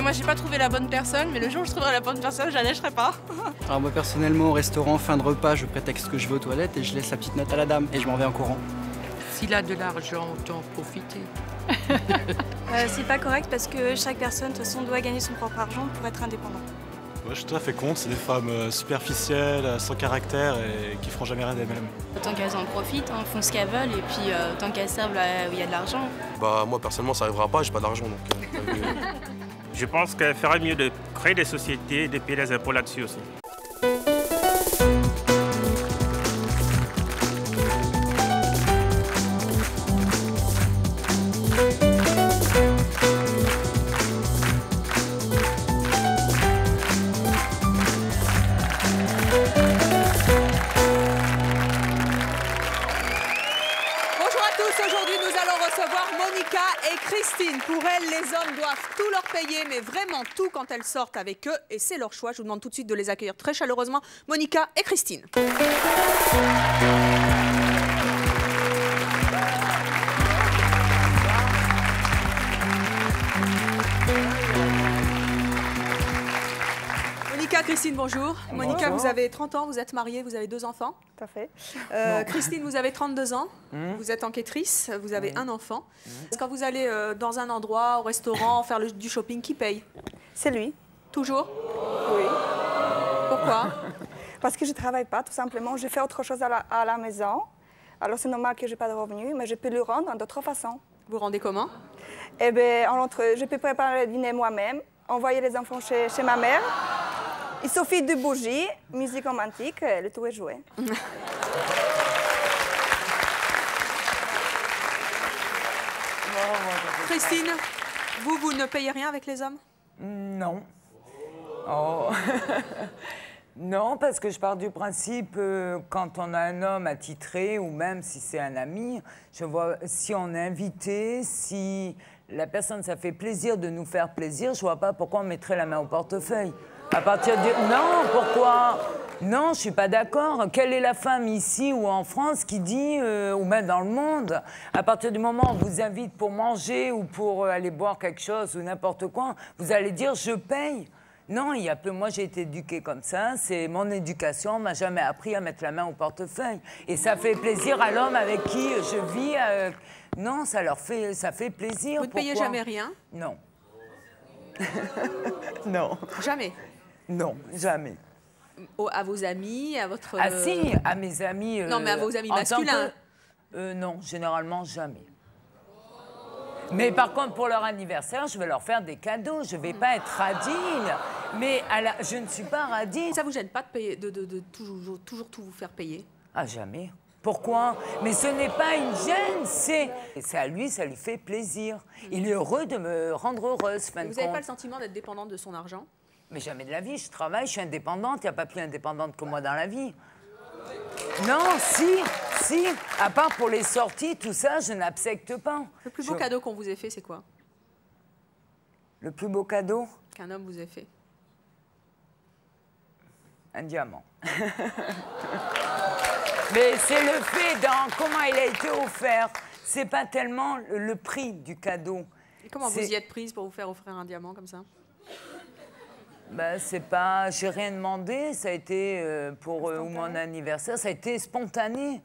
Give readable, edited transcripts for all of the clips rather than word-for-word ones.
Écoutez, moi j'ai pas trouvé la bonne personne, mais le jour où je trouverai la bonne personne, je la lâcherai pas. Alors moi personnellement, au restaurant, fin de repas, je prétexte que je vais aux toilettes et je laisse la petite note à la dame et je m'en vais en courant. S'il a de l'argent, autant en profiter. C'est pas correct parce que chaque personne, de toute façon, doit gagner son propre argent pour être indépendant. Moi, je suis tout à fait contre. C'est des femmes superficielles, sans caractère et qui feront jamais rien d'elles-mêmes. Tant qu'elles en profitent, font ce qu'elles veulent et puis tant qu'elles servent là où il y a de l'argent. Bah moi personnellement ça arrivera pas, j'ai pas d'argent donc. Je pense qu'elle ferait mieux de créer des sociétés et de payer les impôts là-dessus aussi. Aujourd'hui, nous allons recevoir Monica et Christine. Pour elles, les hommes doivent tout leur payer, mais vraiment tout quand elles sortent avec eux. Et c'est leur choix. Je vous demande tout de suite de les accueillir très chaleureusement. Monica et Christine. Monica, Christine, bonjour. Monica, vous avez 30 ans, vous êtes mariée, vous avez 2 enfants. Tout à fait. Christine, vous avez 32 ans, vous êtes enquêtrice, vous avez un enfant. Quand vous allez dans un endroit, au restaurant, faire du shopping, qui paye? C'est lui. Toujours? Oui. Pourquoi? Parce que je ne travaille pas, tout simplement. Je fais autre chose à la maison. Alors c'est normal que je n'ai pas de revenus, mais je peux le rendre d'autres façons. Vous rendez comment? Eh bien, je peux préparer le dîner moi-même, envoyer les enfants chez ma mère. Il suffit de bougies, musique romantique, le tout est joué. Christine, vous ne payez rien avec les hommes? Non. Oh. Non, parce que je pars du principe, quand on a un homme attitré, ou même si c'est un ami, je vois, si on est invité, si la personne, ça fait plaisir de nous faire plaisir, je vois pas pourquoi on mettrait la main au portefeuille. À partir de... Non, pourquoi? Non, je suis pas d'accord. Quelle est la femme ici ou en France qui dit, ou même dans le monde, à partir du moment où on vous invite pour manger ou pour aller boire quelque chose ou n'importe quoi, vous allez dire je paye? Non, il y a peu. Moi, j'ai été éduquée comme ça. C'est mon éducation. On m'a jamais appris à mettre la main au portefeuille. Et ça fait plaisir à l'homme avec qui je vis. Non, ça fait plaisir. Vous ne payez jamais rien? Non. Non. Jamais? Non, jamais. À vos amis, à votre... Ah si, à mes amis... non, mais à vos amis masculins? Non, généralement jamais. Mais par contre, pour leur anniversaire, je vais leur faire des cadeaux. Je ne vais pas être radine. Mais je ne suis pas radine. Ça ne vous gêne pas de, payer, de toujours tout vous faire payer? Ah, jamais. Pourquoi? Mais ce n'est pas une gêne, c'est à lui, ça lui fait plaisir. Il est heureux de me rendre heureuse, fin de compte. Vous n'avez pas le sentiment d'être dépendante de son argent? Mais jamais de la vie, je travaille, je suis indépendante, il n'y a pas plus indépendante que moi dans la vie. Non, si, à part pour les sorties, tout ça, je n'accepte pas. Le plus beau cadeau qu'on vous ait fait, c'est quoi? Le plus beau cadeau? Qu'un homme vous ait fait? Un diamant. Mais c'est le fait dans comment il a été offert. C'est pas tellement le prix du cadeau. Et comment vous y êtes prise pour vous faire offrir un diamant comme ça? Ben, c'est pas... J'ai rien demandé, ça a été pour mon anniversaire, ça a été spontané.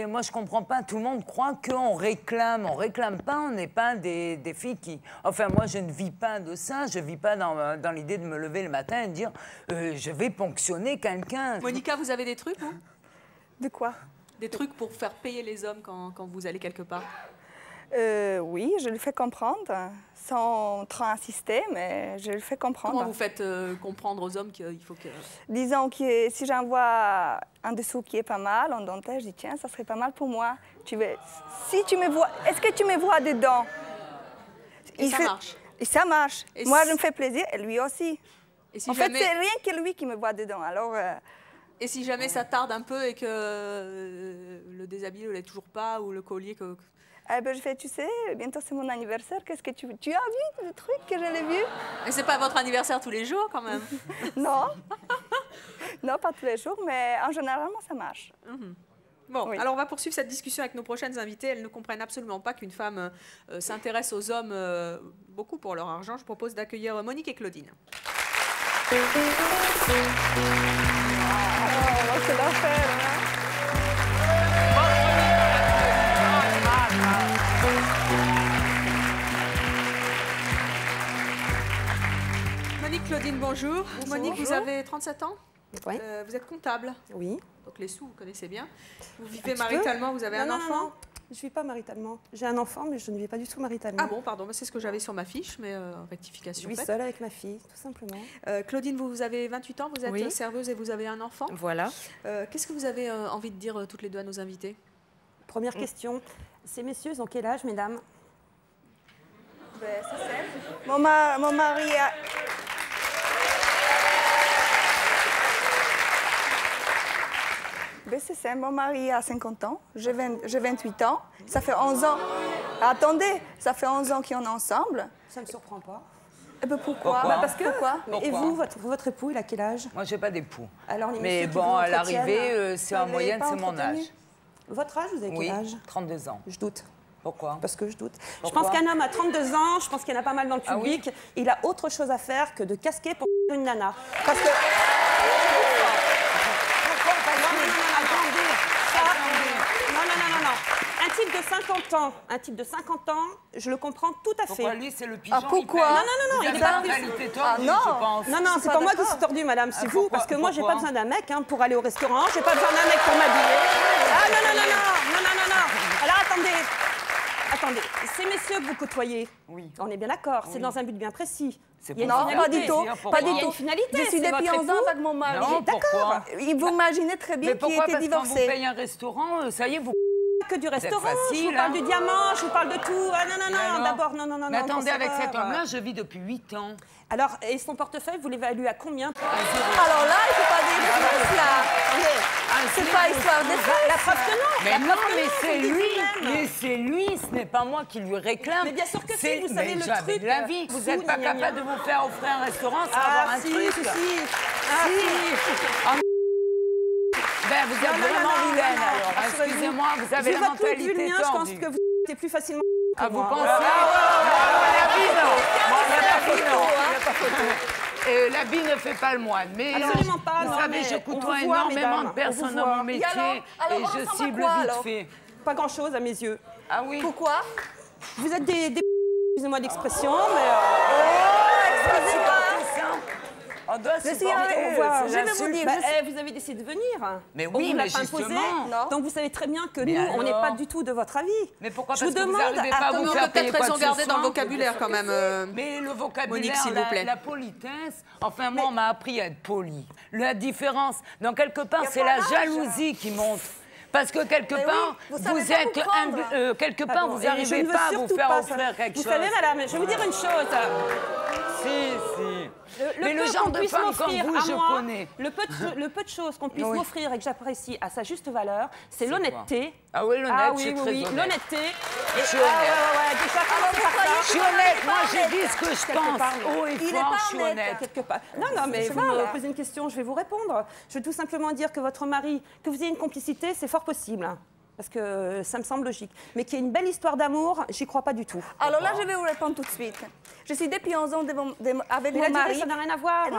Moi, je comprends pas, tout le monde croit qu'on réclame. On réclame pas, on n'est pas des filles qui... Enfin, moi, je ne vis pas de ça, je vis pas dans l'idée de me lever le matin et de dire je vais ponctionner quelqu'un. Monica, vous avez des trucs, vous? De quoi? Des trucs pour faire payer les hommes quand vous allez quelque part? Oui, je le fais comprendre, sans trop insister, mais je le fais comprendre. Comment vous faites comprendre aux hommes qu'il faut que... Disons que si j'envoie un dessous qui est pas mal, en dentelle, je dis tiens, ça serait pas mal pour moi. Si tu me vois, est-ce que tu me vois dedans? Et ça marche? Et ça marche. Et moi, je me fais plaisir, et lui aussi. Et si en fait, c'est rien que lui qui me voit dedans, alors... Et si jamais ça tarde un peu et que le déshabillé ne l'est toujours pas, ou le collier que... Eh ben, je fais, tu sais, bientôt c'est mon anniversaire, qu'est-ce que tu veux? Tu as vu le truc que je l'ai vu? Mais c'est pas votre anniversaire tous les jours, quand même. Non. Non, pas tous les jours, mais en général, ça marche. Bon, Oui. alors on va poursuivre cette discussion avec nos prochaines invitées. Elles ne comprennent absolument pas qu'une femme s'intéresse aux hommes beaucoup pour leur argent. Je propose d'accueillir Monique et Claudine. Oh, c'est l'enfer, hein. Monique, Claudine, bonjour. Monique, vous Bonjour. avez 37 ans. Oui. Vous êtes comptable. Oui. Donc les sous, vous connaissez bien. Vous vivez Un petit maritalement, peu. vous avez Non, un non, enfant. non, je ne vis pas maritalement. J'ai un enfant, mais je ne vis pas du tout maritalement. Ah bon, pardon, c'est ce que j'avais sur ma fiche, mais rectification Je vis faite. seule avec ma fille, tout simplement. Claudine, vous avez 28 ans, vous êtes Oui. serveuse et vous avez un enfant. Voilà. Qu'est-ce que vous avez envie de dire toutes les deux à nos invités? Première question. Ces messieurs ont quel âge, mesdames? Ben, c'est simple. Mon mari a... Ben, c'est simple. Mon mari a 50 ans, j'ai 28 ans. Ça fait 11 ans. Attendez, ça fait 11 ans qu'on est ensemble. Ça ne me surprend pas. Eh ben, pourquoi? Pourquoi? Parce que, Pourquoi? Et vous, votre époux, il a quel âge? Moi, j'ai pas d'époux. Alors, les Mais messieurs qui bon, vous à entretiennent, l'arrivée, c'est en vous moyenne, l'avez c'est pas mon entretenu? âge. Votre âge, vous avez Oui, quel âge? 32 ans. Je doute. Pourquoi? Parce que je doute. Pourquoi? Je pense qu'un homme à 32 ans, je pense qu'il y en a pas mal dans le Ah oui? public, il a autre chose à faire que de casquer pour une nana. Parce que... Non. Un type de 50 ans, je le comprends tout à fait. Pourquoi lui, c'est le pigeon? Ah, pourquoi? Il il est est pas pas mentalité tordue, Ah, non. je pense. Non, c'est pas moi qui suis tordue, madame, c'est Ah, vous. pourquoi- Parce que moi, j'ai pourquoi pas besoin d'un mec pour aller au restaurant, j'ai pas besoin d'un mec pour m'habiller. Ah non. Alors attendez, ces messieurs que vous côtoyez, Oui. on est bien d'accord, c'est dans un but bien précis. C'est Il y a une Non, pas finalité. du tout. Pourquoi? Pas Il y du a tout. une finalité. Je suis c'est depuis votre 11 ans époux. avec mon mari. Non, pourquoi? Vous imaginez très bien Mais qu'il pourquoi? était Parce que quand vous divorcé. payez un restaurant, ça y est, vous... Que du restaurant, je facile, vous parle hein. du diamant, je vous parle de tout. Ah Et non, alors d'abord, non. Mais attendez, avec conserveur. cet homme-là, je vis depuis 8 ans. Alors, et son portefeuille, vous l'évaluez à combien? Alors là, il ne faut pas dire des choses là. C'est pas histoire de ça. La preuve que non. Mais La non, preuve que mais non, c'est vous le dites lui, vous-même. mais c'est lui, ce n'est pas moi qui lui réclame. Mais bien sûr que si, C'est- vous savez mais le jamais truc, de la vie. Vous n'êtes pas gna, gna. capable de vous faire offrir un restaurant sans avoir Ah un si, truc. si. Ben, vous êtes vraiment vilaine alors. rassurez-vous. Excusez-moi, vous avez Vu la votre look, vu le mentalité mien, je pense tordue. que vous êtes plus facilement. Ah, vous moi. pensez? La vie, non. La vie, non. La vie ne fait pas le moine. Mais Absolument pas, vous non, savez, mais je on vous côtoie voit, énormément mesdames, de on personnes vous dans voit. mon métier alors, et on je ressemble à cible quoi, vite alors fait. Pas grand-chose à mes yeux. Ah oui? Pourquoi? Vous êtes des excusez-moi d'expression, mais... On doit Je suis supporter, avec- c'est je vais vous l'insulte. dire, Bah, je vous avez décidé de venir. Mais On oui, vous l'a mais pas imposé. justement. Non. Donc vous savez très bien que Mais nous, on n'est alors pas du tout de votre avis. Mais pourquoi? Je vous Parce que vous demande n'arrivez pas à vous On faire peut peut-être payer quoi raison que ce garder dans le soit. vocabulaire quand même. Mais le vocabulaire, Monique, s'il vous plaît. la politesse, enfin moi on m'a appris à être poli. La différence, donc quelque part Y a c'est pas la d'âge. jalousie qui monte. Parce que quelque Mais part, oui, vous savez pas êtes vous prendre. quelque part, Pardon, vous et je n'arrivez ne veux pas à vous surtout faire pas ça. offrir quelque Vous chose. savez, madame, je vais vous dire une chose. Si. Mais le peu genre qu'on de puisse femme comme m'offrir vous, à je moi, connais. Le peu de choses qu'on puisse Oui. m'offrir et que j'apprécie à sa juste valeur, c'est l'honnêteté. Ah oui, l'honnête, Ah je suis oui, très oui, honnête. l'honnêteté. Et Je suis ouais, honnête. déjà, commencez par ça. Je suis honnête, moi je dis ce que je Quelque pense. part, Haut et Il est fort, pas je suis honnête. honnête. Quelque part. Non, mais C'est vous voilà. me posez une question, je vais vous répondre. Je veux tout simplement dire que votre mari, que vous ayez une complicité, c'est fort possible. Parce que ça me semble logique. Mais qu'il y ait une belle histoire d'amour, j'y crois pas du tout. Alors là, je vais vous répondre tout de suite. Je suis depuis 11 ans avec Mais mon la durée, mari. ça n'a rien à voir. Non.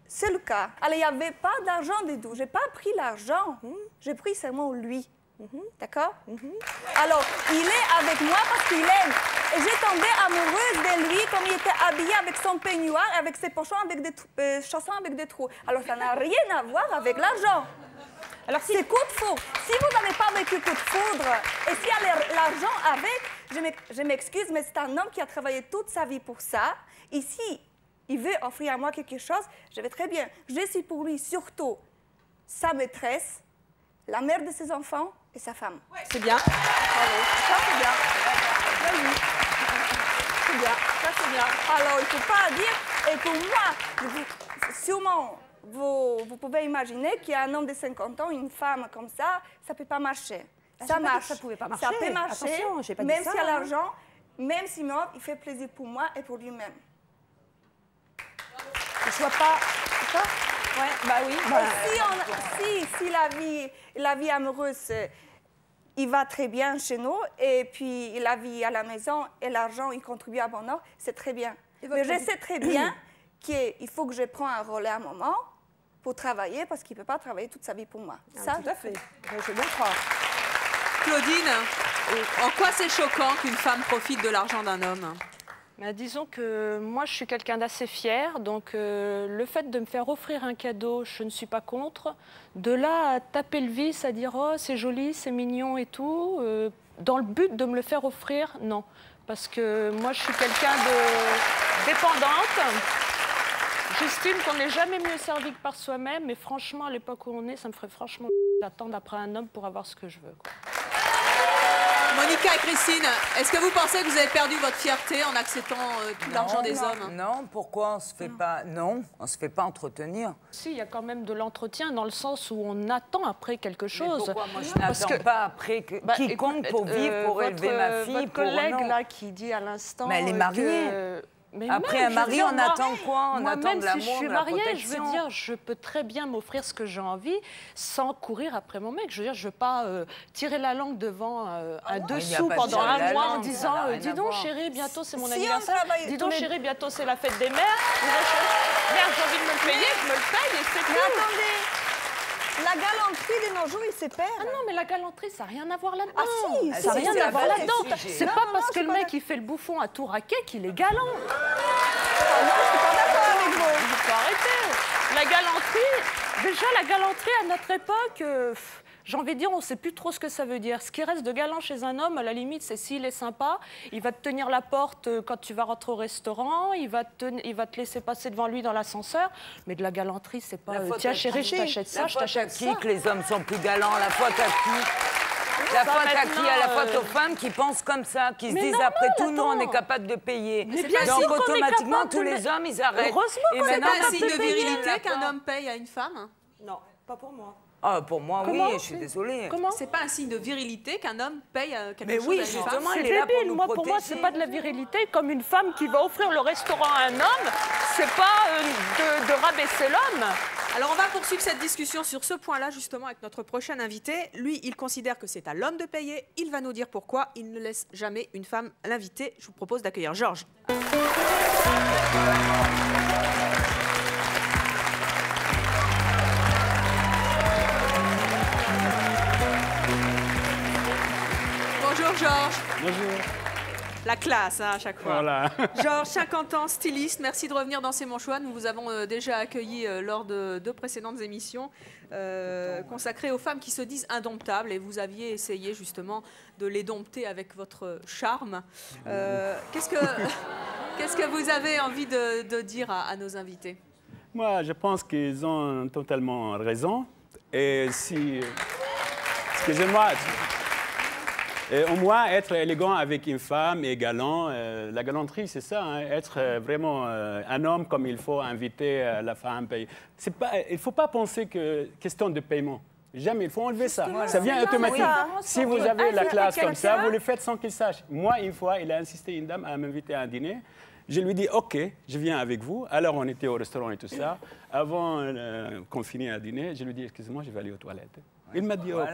C'est le cas. Alors, il n'y avait pas d'argent du tout. Je n'ai pas pris l'argent. J'ai pris seulement lui. D'accord. Alors, il est avec moi parce qu'il aime. Et j'ai tombé amoureuse de lui comme il était habillé avec son peignoir, avec ses pochons, avec des chaussons avec des trous. Alors, ça n'a rien à voir avec l'argent. Alors, c'est coup de foudre. Si vous n'avez pas vécu coup de foudre, et s'il y a l'argent avec, je m'excuse, mais c'est un homme qui a travaillé toute sa vie pour ça. Ici, il veut offrir à moi quelque chose, je vais très bien. Je suis pour lui surtout sa maîtresse, la mère de ses enfants et sa femme. C'est bien. Bravo. Ça, c'est bien. Oui. C'est bien. Ça, c'est bien. Alors, il ne faut pas dire... Et pour moi, sûrement... Vous pouvez imaginer qu'il y a un homme de 50 ans, une femme comme ça ne peut pas marcher. Ah, Ça j'ai pas dit marche. que ça pouvait pas marcher. Ça peut marcher, Attention, j'ai pas dit même ça, s'il y a hein. l'argent, même si m'offre, il fait plaisir pour moi et pour lui-même. Je vois pas. Ouais, bah oui. Si la vie amoureuse, il va très bien chez nous, et puis la vie à la maison et l'argent, il contribue à bonheur, c'est très bien. Mais je sais très bien qu'il faut que je prenne un relais à un moment pour travailler, parce qu'il ne peut pas travailler toute sa vie pour moi. Ça, tout à fait. Je bien croire. Claudine, en quoi c'est choquant qu'une femme profite de l'argent d'un homme? Disons que moi, je suis quelqu'un d'assez fier, donc le fait de me faire offrir un cadeau, je ne suis pas contre. De là à taper le vice, à dire « oh, c'est joli, c'est mignon et tout dans le but de me le faire offrir, non. Parce que moi, je suis quelqu'un de dépendante. J'estime qu'on n'est jamais mieux servi que par soi-même, mais franchement, à l'époque où on est, ça me ferait franchement d'attendre après un homme pour avoir ce que je veux, quoi. Monica et Christine, est-ce que vous pensez que vous avez perdu votre fierté en acceptant tout l'argent des hommes? Non, pourquoi on se fait pas... Non, on se fait pas entretenir. Si, il y a quand même de l'entretien dans le sens où on attend après quelque chose. Mais pourquoi moi je n'attends pas après quiconque pour vivre, pour élever ma fille, votre collègue là qui dit à l'instant... Mais elle est mariée. Mais après même, un mari, on attend quoi? On attend de l'amour, si je suis de la mariée, protection. je veux dire, je peux très bien m'offrir ce que j'ai envie sans courir après mon mec. Je veux dire, je ne veux pas tirer la langue devant un dessous pendant un mois en disant « Dis donc chérie, bientôt c'est mon anniversaire. Dis donc chérie, bientôt c'est la fête des mères. Merde, j'ai envie de me le payer, je me le paye et c'est tout. » Mais attendez, la galanterie de nos jours, il se perd. Ah non, mais la galanterie, ça n'a rien à voir là-dedans. Ah si, ça n'a rien à voir là-dedans. C'est pas parce que le mec il fait le bouffon à tout raquet qu'il est galant. Non, je suis pas d'accord avec vous. Il faut arrêter. La galanterie, déjà la galanterie à notre époque, j'ai envie de dire, on ne sait plus trop ce que ça veut dire. Ce qui reste de galant chez un homme, à la limite, c'est s'il est sympa, il va te tenir la porte quand tu vas rentrer au restaurant, il va te laisser passer devant lui dans l'ascenseur. Mais de la galanterie, c'est pas tiens chérie, je t'achète ça, je t'achète ça. Que les hommes sont plus galants, la faute à qui? La faute à qui? À la faute aux femmes qui pensent comme ça, qui se disent après tout, nous on est capable de payer. Donc automatiquement, tous les hommes, ils arrêtent. Heureusement, c'est pas un signe de virilité qu'un homme paye à une femme? Non, pas pour moi. Ah, pour moi, oui, je suis désolée. Comment? C'est pas un signe de virilité qu'un homme paye quelque chose à une femme? C'est débile. Moi, pour moi, c'est pas de la virilité. Comme une femme qui va offrir le restaurant à un homme, c'est pas de rabaisser l'homme. Alors, on va poursuivre cette discussion sur ce point-là, justement, avec notre prochain invité. Lui, il considère que c'est à l'homme de payer. Il va nous dire pourquoi il ne laisse jamais une femme l'inviter. Je vous propose d'accueillir Georges. Bonjour Georges. Bonjour. La classe, hein, à chaque fois. Voilà. Georges, 50 ans, styliste. Merci de revenir dans C'est mon choix. Nous vous avons déjà accueilli lors de 2 précédentes émissions consacrées aux femmes qui se disent indomptables. Et vous aviez essayé justement de les dompter avec votre charme. Qu'est-ce que vous avez envie de dire à nos invités? Moi, je pense qu'ils ont totalement raison. Et si... Excusez-moi. Au moins, être élégant avec une femme et galant, la galanterie, c'est ça, hein, être vraiment un homme comme il faut, inviter la femme. Il ne faut pas penser que question de paiement. Jamais, il faut enlever ça. Voilà. Ça vient automatique. Si vous avez la classe comme ça, vous le faites sans qu'il sache. Moi, une fois, il a insisté, une dame, à m'inviter à un dîner. Je lui dis, OK, je viens avec vous. Alors, on était au restaurant et tout ça. Avant qu'on finisse un dîner, je lui dis, excusez-moi, je vais aller aux toilettes. Il m'a dit, OK.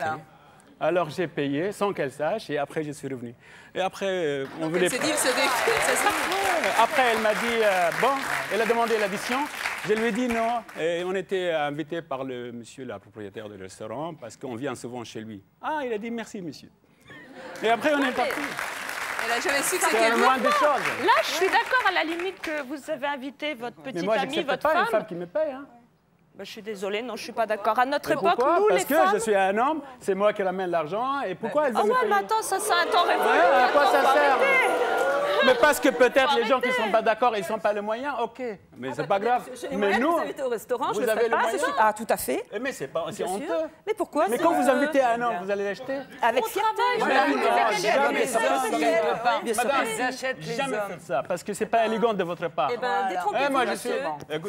Alors j'ai payé sans qu'elle sache et après je suis revenu. Et après, on voulait... Elle s'est dit, il se défie, c'est ça? Après, elle m'a dit, bon, elle a demandé l'addition. Je lui ai dit non. Et on était invités par le monsieur, la propriétaire du restaurant, parce qu'on vient souvent chez lui. Ah, il a dit merci, monsieur. Et après, on est parti. Elle n'a jamais su que c'était le moins des choses. Là, je suis d'accord à la limite que vous avez invité votre petite amie, votre femme. Mais moi, je n'accepte pas une femme qui me paye. Hein. Ben, je suis désolée, non, je ne suis pas d'accord. À notre époque, pourquoi? nous, Parce les femmes... que je suis un homme, c'est moi qui ramène l'argent, et pourquoi elle veut me payer? mais attends, ça c'est un temps révolu. À quoi ça sert? Mais parce que peut-être les gens qui ne sont pas d'accord, ils n'ont pas le moyen, OK. Mais c'est pas grave. Mais nous, vous invitez au restaurant, je vous le avez ferai pas. le moyen. Ah, tout à fait. Mais c'est honteux. Mais pourquoi? Mais quand vous invitez un homme, vous allez l'acheter? Avec fierté. Jamais jamais fait ça, parce que c'est pas élégant de votre part. Eh bien, détrompez-vous, monsieur.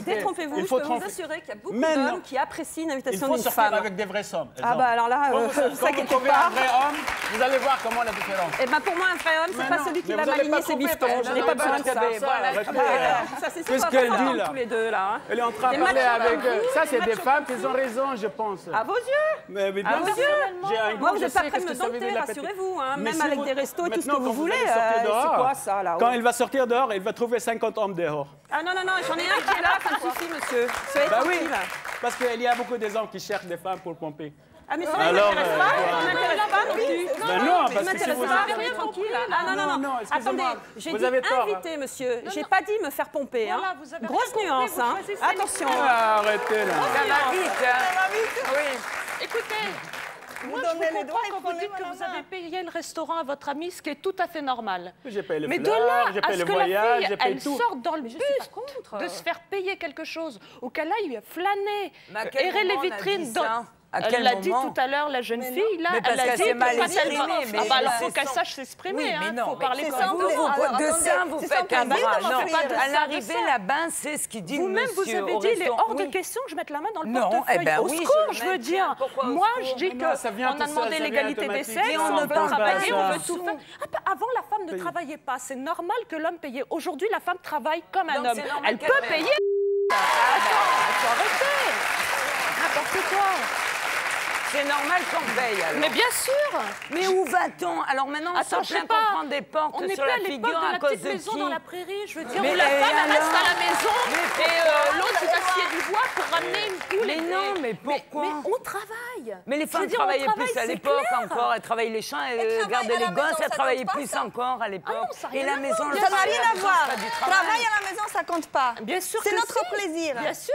Détrompez-vous, je peux vous assurer qu'il y a beaucoup d'hommes qui apprécient une invitation d'une femme. Il faut sortir avec des vraies sommes. Ah bah alors là, vous inquiétez pas. Un vrai homme, Vous allez voir comment la différence. Eh ben pour moi, un vrai homme, c'est Mais pas non, celui qui mais va vous allez m'aligner pas ses couper, bifetons. parce Je que n'ai vous pas allez besoin de pas ça. faire ça, Voilà. arrêtez. Ça, c'est Qu'est-ce sûr, qu'elle on va dit, faire là? tous les deux, là. Hein. Elle est en train de Des parler machos avec... comme vous, Ça, c'est des des machos femmes comme qui ont raison, je pense. À vos yeux. Mais À bien vos sûr. yeux. J'ai un Moi, goût, vous je n'êtes pas sais prêt de qu'est-ce me que ça veut dompter, dire, la rassurez-vous. Hein. Mais Même si avec vous- des restos, tout ce que maintenant, vous quand voulez. allez sortir C'est dehors, quoi ça, là-haut? Quand il va sortir dehors, il va trouver 50 hommes dehors. Ah non, non, non, j'en ai un qui est là, ça me suffit, monsieur. Soyez Bah oui, tranquille. parce qu'il y a beaucoup des hommes qui cherchent des femmes pour pomper. Ah mais ça Alors, ne m'intéresse pas, ça ne m'intéresse pas non plus. Ben non, parce que si vous... Soyez tranquille. Ah non, non, non. excusez-moi, Attendez, j'ai vous dit avez tort. invité, monsieur. J'ai pas dit me faire pomper. Hein. Voilà, vous avez Grosse compris, nuance, vous hein. choisissez Attention. Ah, arrêtez là. Ça va vite, hein. Oui. Écoutez, moi je donnez vous les doigts comprends et quand vous dites prenez-moi que la vous main. avez payé le restaurant à votre ami, ce qui est tout à fait normal. J'ai payé le Mais de fleur, là j'ai à payé ce le que la voyage, fille, j'ai payé elle tout. sorte dans le Mais je bus suis pas contre. de se faire payer quelque chose, ou qu'elle aille flâner, Mais à quel errer les moment on a vitrines. dit ça? À Elle quel l'a dit moment? tout à l'heure, la jeune fille, là, Mais parce elle a qu'elle dit s'est mal que quand elle exprimée, va... mais Ah bah alors, c'est faut qu'elle son- sache s'exprimer, Oui, hein. mais non, Faut mais parler c'est comme ça, vous. vous, Alors, de attendez, ça, vous c'est faites son un permis bras. de Non, m'offrir. à l'arrivée, là-bas, c'est ce qu'il dit le Vous-même, vous monsieur avez au dit, il est restaurant. hors de Oui. question que je mette la main dans le Non, portefeuille. eh ben Au oui, je secours, le je veux mets bien. dire. Pourquoi au Moi, secours? je dis Mais non, ça vient qu'on tout a seul, demandé ça vient l'égalité des automatique. sexes, Mais on on ne veut parle pas travailler, de on ça. veut tout faire. Ah bah, avant, la femme ne travaillait pas. C'est normal que l'homme payait. Aujourd'hui, la femme travaille comme un Donc, homme. c'est normal Elle qu'elle peut paye. payer. Attends, faut arrêter. N'importe quoi. C'est normal qu'on paye, alors. Mais bien sûr. Mais où va-t-on? Alors maintenant, on Attends, se je sais plaint qu'on pas. prend des portes On n'est sur plus la à l'époque figure de à la cause petite de maison qui? dans la prairie, je veux dire, Mais où la et femme elle reste alors? à la maison Mais et pourquoi? l'autre il va scier du bois pour ramener une poule. Mais non, mais pourquoi? Mais on travaille. Mais les Je femmes veux dire, on travaillaient travaille, plus à c'est l'époque clair. encore. Elles travaillaient les champs, elles travaillent gardaient à la les gosses, maison, elles ça travaillaient compte pas, plus ça. encore à l'époque. Ah non, ça a Et rien la à maison, voir. le Ça n'a travail rien à la maison, voir. c'est pas du travail. Travail à la maison, ça compte pas. Bien sûr C'est que notre si. plaisir. Bien sûr,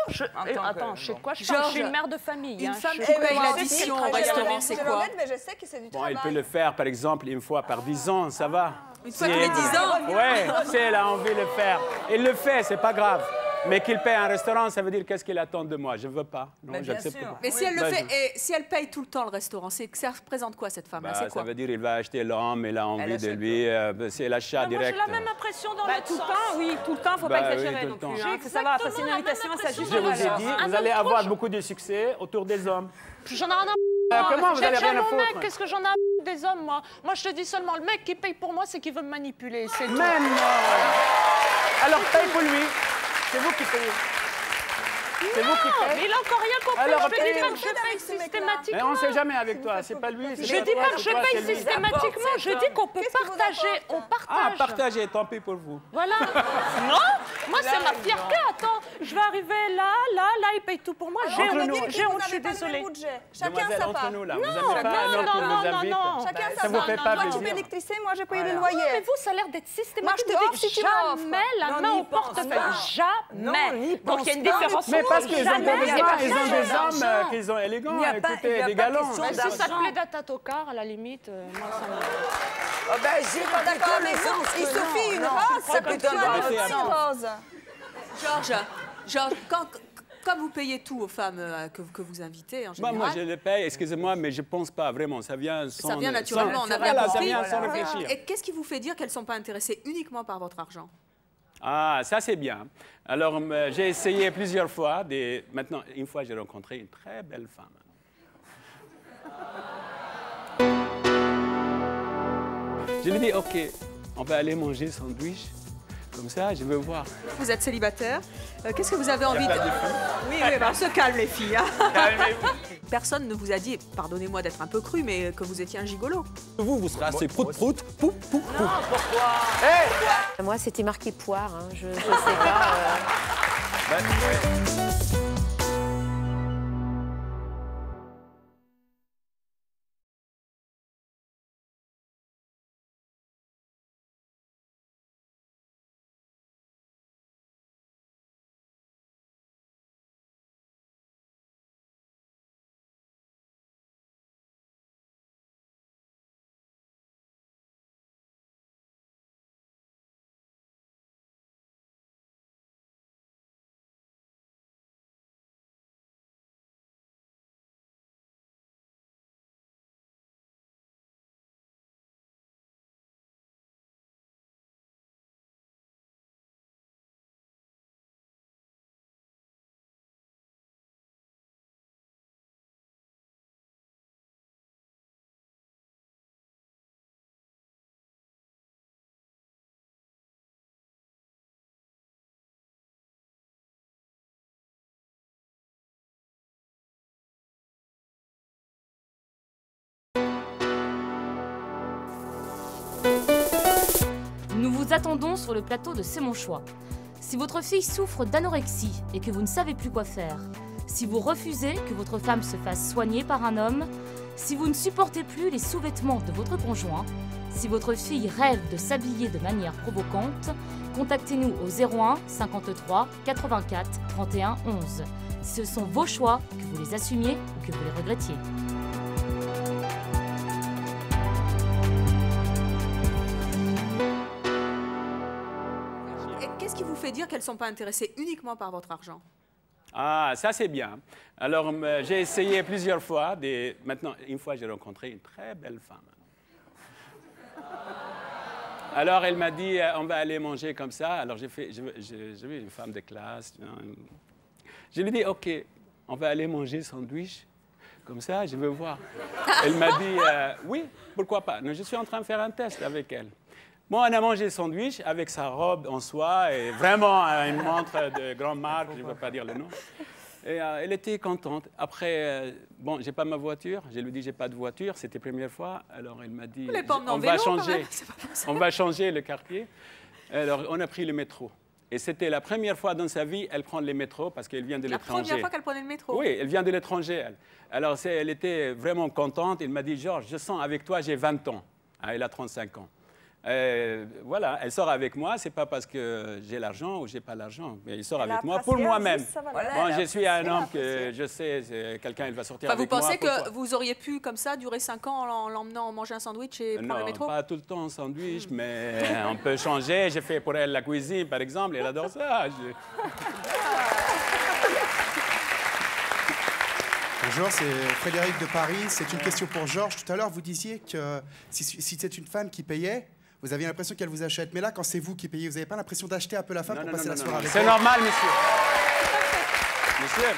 attends, je sais de quoi je parle. Je suis une mère de famille. Une hein. femme Je qui sais paye que la je sais addition qu'elle au travaille. restaurant, c'est quoi? Mais je sais que c'est du Bon, travail. il peut le faire, par exemple, une fois par 10 ans, ça va. Une fois tous les 10 ans? Ouais, si elle a envie de le faire. Il le fait, c'est pas grave. Mais qu'il paye un restaurant, ça veut dire qu'est-ce qu'il attend de moi? Je veux pas. Non, Mais bien j'accepte sûr. pas. Mais si elle le Bah, fait, et si elle paye tout le temps le restaurant, ça représente quoi cette femme-là? Bah, C'est ça quoi? veut dire qu'il va acheter l'homme, il a envie de lui. C'est l'achat Moi, j'ai direct. la même impression dans Bah, l'autre tout le sens. temps, oui, tout le temps, faut Bah pas oui, exagérer tout non le plus. temps. Hein. Faut savoir, ça c'est une Exactement la invitation, même ça juste Je vous ai valeur. dit, Un vous allez autre avoir proche. beaucoup de succès autour des hommes. J'en ai rien à Comment vous J'ai allez déjà rien à mon mec, foutre? qu'est-ce que j'en ai à des hommes, moi? Moi, je te dis seulement, le mec qui paye pour moi, c'est qu'il veut me manipuler, c'est tout. Mais non! Alors paye pour lui. C'est vous qui payez. C'est vous qui Non, payez. mais il a encore rien compris. Alors, Je te dis payez. pas que je paye Mais systématiquement. on ne sait jamais avec toi. C'est pas lui. c'est Je pas dis toi, pas que c'est je toi, c'est paye lui. systématiquement, je dis qu'on peut partager, on Ah, partage. partagez, tant pis pour vous. Voilà. Non, moi c'est ma fierté. Attends, je vais arriver là, il paye tout pour moi. J'ai Entre honte, nous. j'ai honte, je suis désolée. Chacun Demoiselle, sa entre part. nous là, vous Non, n'avez pas un non, homme qui non, vous non, invite. non. Chacun Ça sa vous part. fait pas Toi, tu plaisir. payes l'électricité, moi, je paye le Mais loyer. vous, ça a l'air d'être systématique. Moi, je te Vous offre dites si tu m'offres. jamais la Non, main n'y au pense portefeuille. pas. Non, Jamais. n'y Donc il y a une pense pas. différence. Mais parce qu'ils ont Jamais, pas c'est besoin, pas ils ont vrai. des hommes d'argent. qui sont élégants, Il n'y a pas- il y écoutez, a des pas galants. question Mais si ça d'argent. plaît d'Atatocar, à la limite, moi ça me... Oh, ben, j'ai pas D'accord, plutôt mais le sens il que suffit non, une non, rose, c'est ça peut plutôt tuer un Arrêtez, une rose. Georges, quand vous payez tout aux femmes que vous invitez, en Bah, général, moi, je le paye, excusez-moi, mais je pense pas vraiment. Ça vient sans... ça vient naturellement, on a bien Voilà, ça compris. vient sans réfléchir. Et qu'est-ce qui vous fait dire qu'elles ne sont pas intéressées uniquement par votre argent? Ah, ça c'est bien. Alors, j'ai essayé plusieurs fois. Maintenant, une fois, j'ai rencontré une très belle femme. Je lui ai dit, OK, on va aller manger sandwich. Comme ça, je veux voir. Vous êtes célibataire. Qu'est-ce que vous avez envie pas de... de filles. Oui, bah, on se calme les filles. hein. Calmez-vous. Personne ne vous a dit, pardonnez-moi d'être un peu cru, mais que vous étiez un gigolo. Vous serez assez prout-prout, pou, pou, pou. Moi, c'était marqué poire, hein. Je sais pas. Ouais. vous attendons sur le plateau de C'est mon choix. Si votre fille souffre d'anorexie et que vous ne savez plus quoi faire, si vous refusez que votre femme se fasse soigner par un homme, si vous ne supportez plus les sous-vêtements de votre conjoint, si votre fille rêve de s'habiller de manière provocante, contactez-nous au 01 53 84 31 11. Ce sont vos choix, que vous les assumiez ou que vous les regrettiez. Et qu'est-ce qui vous fait dire qu'elles ne sont pas intéressées uniquement par votre argent? Ah, ça c'est bien. Alors, j'ai essayé plusieurs fois. Maintenant, une fois, j'ai rencontré une très belle femme. Alors, elle m'a dit, on va aller manger comme ça. Alors, j'ai vu une femme de classe. Je lui ai dit, OK, on va aller manger sandwich. Comme ça, je veux voir. Elle m'a dit, oui, pourquoi pas. Je suis en train de faire un test avec elle. Bon, on a mangé sandwich avec sa robe en soie et vraiment une montre de grande marque, je ne veux pas dire le nom. Et elle était contente. Après, bon, j'ai pas ma voiture. Je lui ai dit, j'ai pas de voiture. C'était la première fois. Alors, elle m'a dit, on va changer le quartier. Alors, on a pris le métro. Et c'était la première fois dans sa vie, elle prend le métro parce qu'elle vient de l'étranger. La première fois qu'elle prenait le métro? Oui, elle vient de l'étranger, elle. Alors, elle était vraiment contente. Elle m'a dit, Georges, je sens avec toi, j'ai 20 ans. Elle a 35 ans. Voilà, elle sort avec moi, c'est pas parce que j'ai l'argent ou j'ai pas l'argent, mais elle sort avec moi pour moi-même. Bon, je suis un homme que je sais, quelqu'un il va sortir avec moi. Vous pensez que vous auriez pu comme ça durer 5 ans en l'emmenant manger un sandwich et prendre le métro? Non, pas tout le temps un sandwich, mais on peut changer. J'ai fait pour elle la cuisine, par exemple, elle adore ça. Bonjour, c'est Frédéric de Paris. C'est une question pour Georges. Tout à l'heure, vous disiez que si c'est une femme qui payait, vous aviez l'impression qu'elle vous achète. Mais là, quand c'est vous qui payez, vous n'avez pas l'impression d'acheter un peu la femme pour passer la soirée avec elle? C'est normal, monsieur. Monsieur,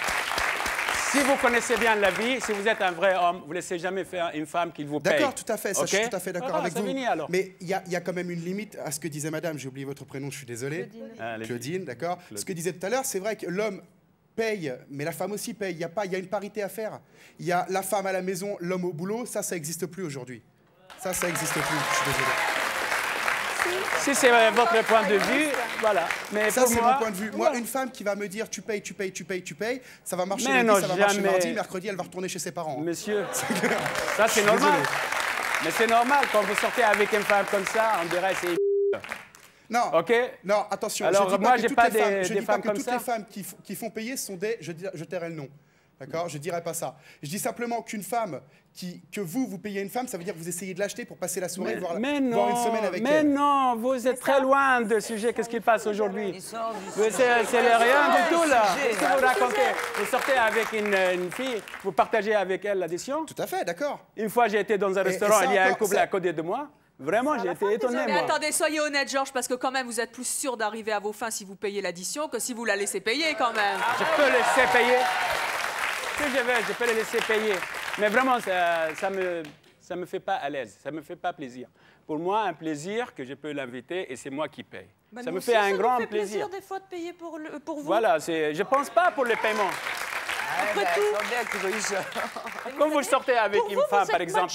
si vous connaissez bien la vie, si vous êtes un vrai homme, vous ne laissez jamais faire une femme qui vous paye. D'accord, tout à fait. Ça, je suis tout à fait d'accord avec vous. Fini, alors. Mais il y a quand même une limite à ce que disait madame. J'ai oublié votre prénom, je suis désolé. Claudine, d'accord. Ce que disait tout à l'heure, c'est vrai que l'homme paye, mais la femme aussi paye. Il y a une parité à faire. Il y a la femme à la maison, l'homme au boulot. Ça n'existe plus aujourd'hui. Ça n'existe plus. Je suis désolé. Si c'est votre point de vue, voilà. Mais ça, c'est mon point de vue. Moi, une femme qui va me dire tu payes, ça va marcher lundi, ça va marcher mardi, mercredi, elle va retourner chez ses parents. Monsieur, ça c'est normal. Mais c'est normal, quand vous sortez avec une femme comme ça, on dirait c'est non, OK? Non, attention. Alors, moi, j'ai pas des femmes comme ça. Toutes les femmes qui font payer sont des... Je tairai le nom. D'accord? Je ne dirai pas ça. Je dis simplement qu'une femme, que vous payez une femme, ça veut dire que vous essayez de l'acheter pour passer la soirée, voir une semaine avec elle. Mais non, vous êtes très loin de sujet. Qu'est-ce qui passe aujourd'hui? C'est rien du tout, là. Qu'est-ce que vous racontez? Vous sortez avec une fille, vous partagez avec elle l'addition? Tout à fait, d'accord. Une fois, j'ai été dans un restaurant, il y a un couple à côté de moi. Vraiment, j'ai été étonné, Mais moi. attendez, soyez honnête, Georges, parce que quand même, vous êtes plus sûr d'arriver à vos fins si vous payez l'addition que si vous la laissez payer, quand même. Je peux laisser payer. Si je veux, je peux le laisser payer. Mais vraiment, ça me fait pas à l'aise, ça me fait pas plaisir. Pour moi, un plaisir que je peux l'inviter et c'est moi qui paye. Ben ça me fait un grand plaisir. Des fois de payer pour vous. Voilà, je pense pas pour le paiement. Après tout. Quand vous sortez avec une femme, par exemple,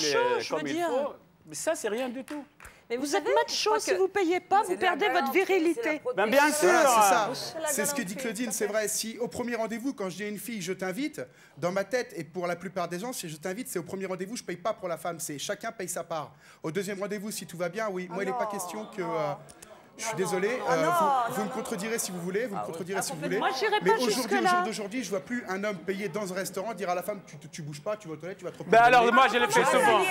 comme il faut, mais ça, c'est rien du tout. Mais vous êtes macho, si vous ne payez pas, vous perdez votre virilité. Ben bien sûr. Voilà, c'est ça. C'est ce que dit Claudine, c'est vrai. Si au premier rendez-vous, quand je dis à une fille, je t'invite, dans ma tête, et pour la plupart des gens, si je t'invite, c'est au premier rendez-vous, je ne paye pas pour la femme, c'est chacun paye sa part. Au deuxième rendez-vous, si tout va bien, oui. Moi, il n'est pas question que... je suis désolé, vous me contredirez si vous voulez, Moi, j'irai pas aujourd'hui, au jour d'aujourd'hui, je ne vois plus un homme payer dans un restaurant dire à la femme tu bouges pas, tu vas aux toilettes, tu vas trop. Ben alors moi je le fais souvent.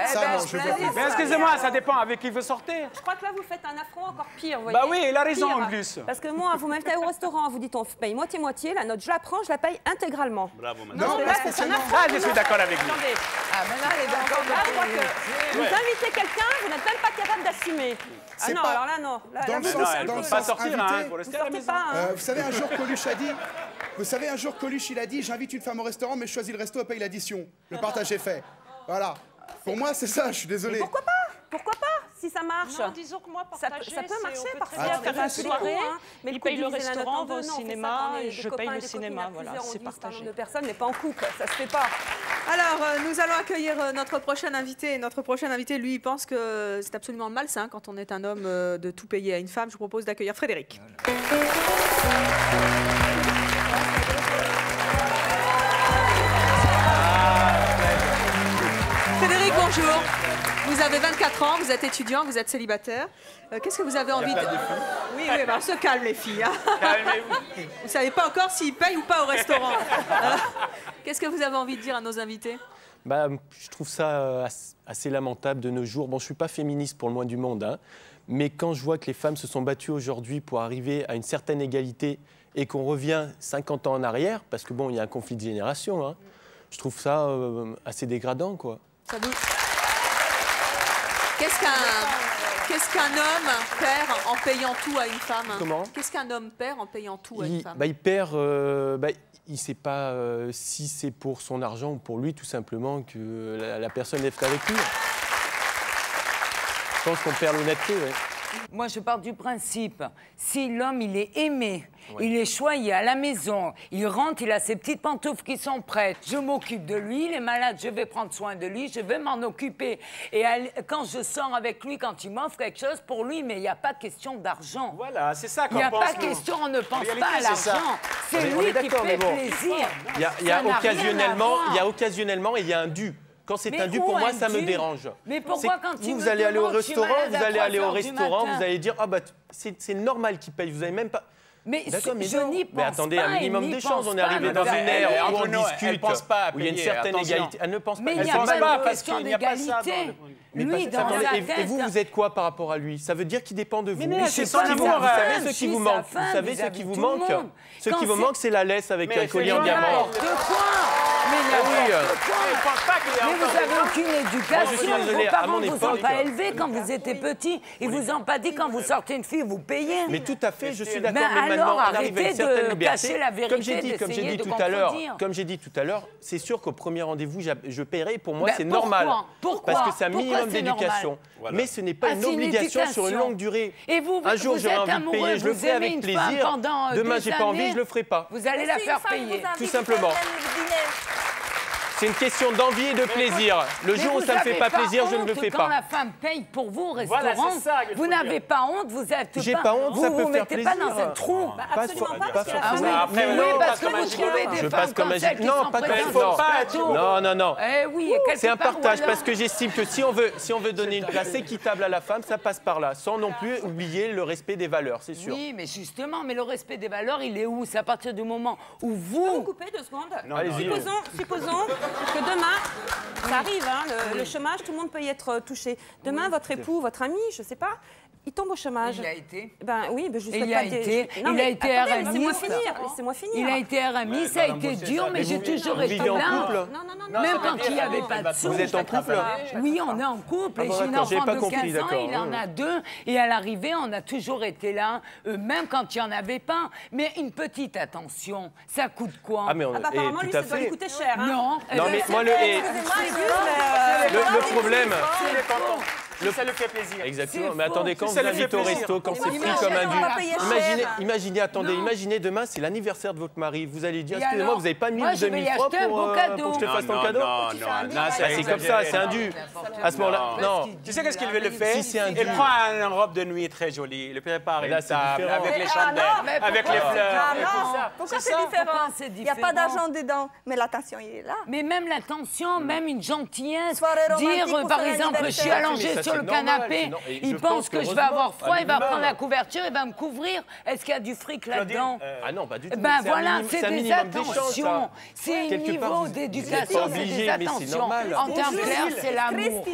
Ça, non, je vois plus. Mais excusez-moi, ça dépend avec qui veut sortir. Je crois que là vous faites un affront encore pire. Vous bah voyez, oui, il a raison pire. en plus. Parce que moi, vous m'invitez au restaurant, vous dites on paye moitié-moitié, la note je la prends, je la paye intégralement. Bravo madame. Non, là, c'est un affront. Ah, je suis d'accord avec vous. Attendez. Ah, maintenant elle est d'accord. Là, je crois que vous invitez quelqu'un, vous n'êtes même pas capable d'assumer. Ah non, alors là non. Dans le sens, elle ne peut pas sortir, il faut rester à la maison. Vous savez, un jour, Coluche a dit... Vous savez, un jour, Coluche, il a dit « J'invite une femme au restaurant, mais je choisis le resto, elle paye l'addition. Le partage est fait. » Voilà. Pour moi, c'est ça, je suis désolé. Mais pourquoi pas? Pourquoi pas? Si ça marche. Non, disons que moi, partager, ça peut marcher parfois. faire une soirée, mais il paye le restaurant, on va au cinéma, et je paye le cinéma. Voilà, c'est partagé. De personnes, mais pas en couple, ça se fait pas. Alors, nous allons accueillir notre prochain invité. Et notre prochain invité, lui, il pense que c'est absolument malsain quand on est un homme de tout payer à une femme. Je vous propose d'accueillir Frédéric. Frédéric, bonjour. Vous avez 24 ans, vous êtes étudiant, vous êtes célibataire. Qu'est-ce que vous avez envie de... Oui, oui, bah, on se calme les filles. Hein. Calmez-vous. Vous ne savez pas encore s'ils payent ou pas au restaurant. Qu'est-ce que vous avez envie de dire à nos invités? Bah, je trouve ça assez lamentable de nos jours. Bon, je ne suis pas féministe pour le moins du monde, hein, mais quand je vois que les femmes se sont battues aujourd'hui pour arriver à une certaine égalité et qu'on revient 50 ans en arrière, parce que bon, il y a un conflit de génération, hein, je trouve ça assez dégradant, quoi. Ça vous... Qu'est-ce qu'un homme perd en payant tout à une femme? Comment? Qu'est-ce qu'un homme perd en payant tout à une femme? Il perd... il ne sait pas si c'est pour son argent ou pour lui, tout simplement, que la personne est avec lui. Je pense qu'on perd l'honnêteté, oui. Moi, je pars du principe, si l'homme, il est aimé, il est choyé à la maison, il rentre, il a ses petites pantoufles qui sont prêtes, je m'occupe de lui, il est malade, je vais prendre soin de lui, je vais m'en occuper. Et quand je sors avec lui, quand il m'offre quelque chose, pour lui, mais il n'y a pas question d'argent. Voilà, c'est ça qu'on pense. Il n'y a pas question, on ne pense pas à l'argent. C'est lui qui fait plaisir. Il y a occasionnellement et il y a un dû. Quand c'est un dû, pour moi, ça me dérange. Mais pourquoi quand vous allez aller au restaurant, vous allez dire ah bah c'est normal qu'il paye, vous avez même pas. Mais je n'y pense pas. Mais attendez, un minimum d'échange. On est arrivé dans une ère où on discute, où il y a une certaine égalité. Elle ne pense pas. Mais il n'y a pas de question d'égalité. Lui, dans sa tête. Et vous êtes quoi par rapport à lui? Ça veut dire qu'il dépend de vous. Mais c'est pas vous savez ce qui vous manque. Vous savez ce qui vous manque. Ce qui vous manque, c'est la laisse avec un collier en diamant. Mais vous n'avez aucune éducation. Vos parents ne vous ont pas élevé quand vous étiez petit. Ils ne vous ont pas dit quand vous sortez une fille, vous payez. Mais tout à fait, je suis d'accord. Mais maintenant, on arrive à une certaine liberté. Comme j'ai dit tout à l'heure, c'est sûr qu'au premier rendez-vous, je paierai. Pour moi, c'est normal. Pourquoi? Parce que c'est un minimum d'éducation. Mais ce n'est pas une obligation sur une longue durée. Un jour, j'aurai envie de payer, je le ferai avec plaisir. Demain, j'ai pas envie, je le ferai pas. Vous allez la faire payer. Tout simplement. C'est une question d'envie et de plaisir. Le jour où ça ne me fait pas plaisir, je ne le fais pas. Quand la femme paye pour vous au restaurant, vous n'avez pas honte, vous êtes J'ai pas honte, ça peut faire plaisir. Vous ne mettez pas dans un trou. Absolument pas. Oui, parce que vous trouvez des femmes comme celles qui sont présentes. Non. Oui, c'est un partage parce que j'estime que si on veut donner une place équitable à la femme, ça passe par là, sans non plus oublier le respect des valeurs, c'est sûr. Oui, mais justement, le respect des valeurs, il est où? C'est à partir du moment où vous... Vous coupez 2 secondes. Supposons que demain, ça arrive, hein, le chômage, tout le monde peut y être touché. Demain, votre époux, votre ami, je ne sais pas, il tombe au chômage. Il a été. Ben oui, je souhaite il a été. Non, il a été RMI. Laissez-moi finir. Il a été RMI, ça a été dur, mais j'ai toujours été là. Même quand il n'y avait pas de sous. Vous êtes en couple? Oui, on est en couple. J'ai une enfant de 15 ans, il en a 2. Et à l'arrivée, on a toujours été là, même quand il n'y en avait pas. Mais une petite attention, ça coûte quoi? Apparemment, lui, ça doit lui coûter cher. Non. Non, mais moi, le problème... Ça le fait plaisir. Exactement. Mais attendez, quand vous invitez au resto, quand c'est pris comme un dû, imaginez demain, c'est l'anniversaire de votre mari. Vous allez dire, excusez-moi, vous n'avez pas mis 2000 francs pour que je te fasse ton cadeau? Non, c'est comme ça, c'est un dû. À ce moment-là, non. Tu sais qu'est-ce qu'il veut le faire? Il prend une robe de nuit très jolie, il le prépare une table avec les chandelles, avec les fleurs. Pourquoi c'est différent? Il n'y a pas d'argent dedans, mais l'attention, il est là. Mais même l'attention, même une gentillesse, dire par exemple, je suis allongée sur le canapé, il pense que je vais avoir froid, il va prendre la couverture, il va me couvrir. Est-ce qu'il y a du fric là-dedans? Ah non, pas du tout. Ben voilà, c'est des attentions. C'est un niveau d'éducation, c'est des attentions. En termes clairs, c'est l'amour.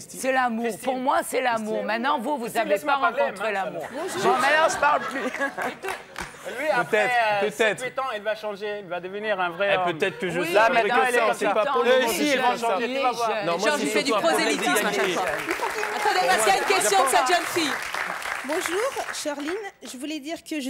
C'est l'amour. Pour moi, c'est l'amour. Maintenant, vous n'avez pas rencontré l'amour. Bon, maintenant, je parle plus. Lui, après 7-8 ans, il va changer, il va devenir un vrai homme. Peut-être que je sais. Là, maintenant, c'est pas pour le si, il va changer, tu vas voir. Georges, il fait du prosélytisme à chaque fois. Attendez, parce qu'il y a une question de cette jeune fille. Bonjour, Charline. Je voulais dire que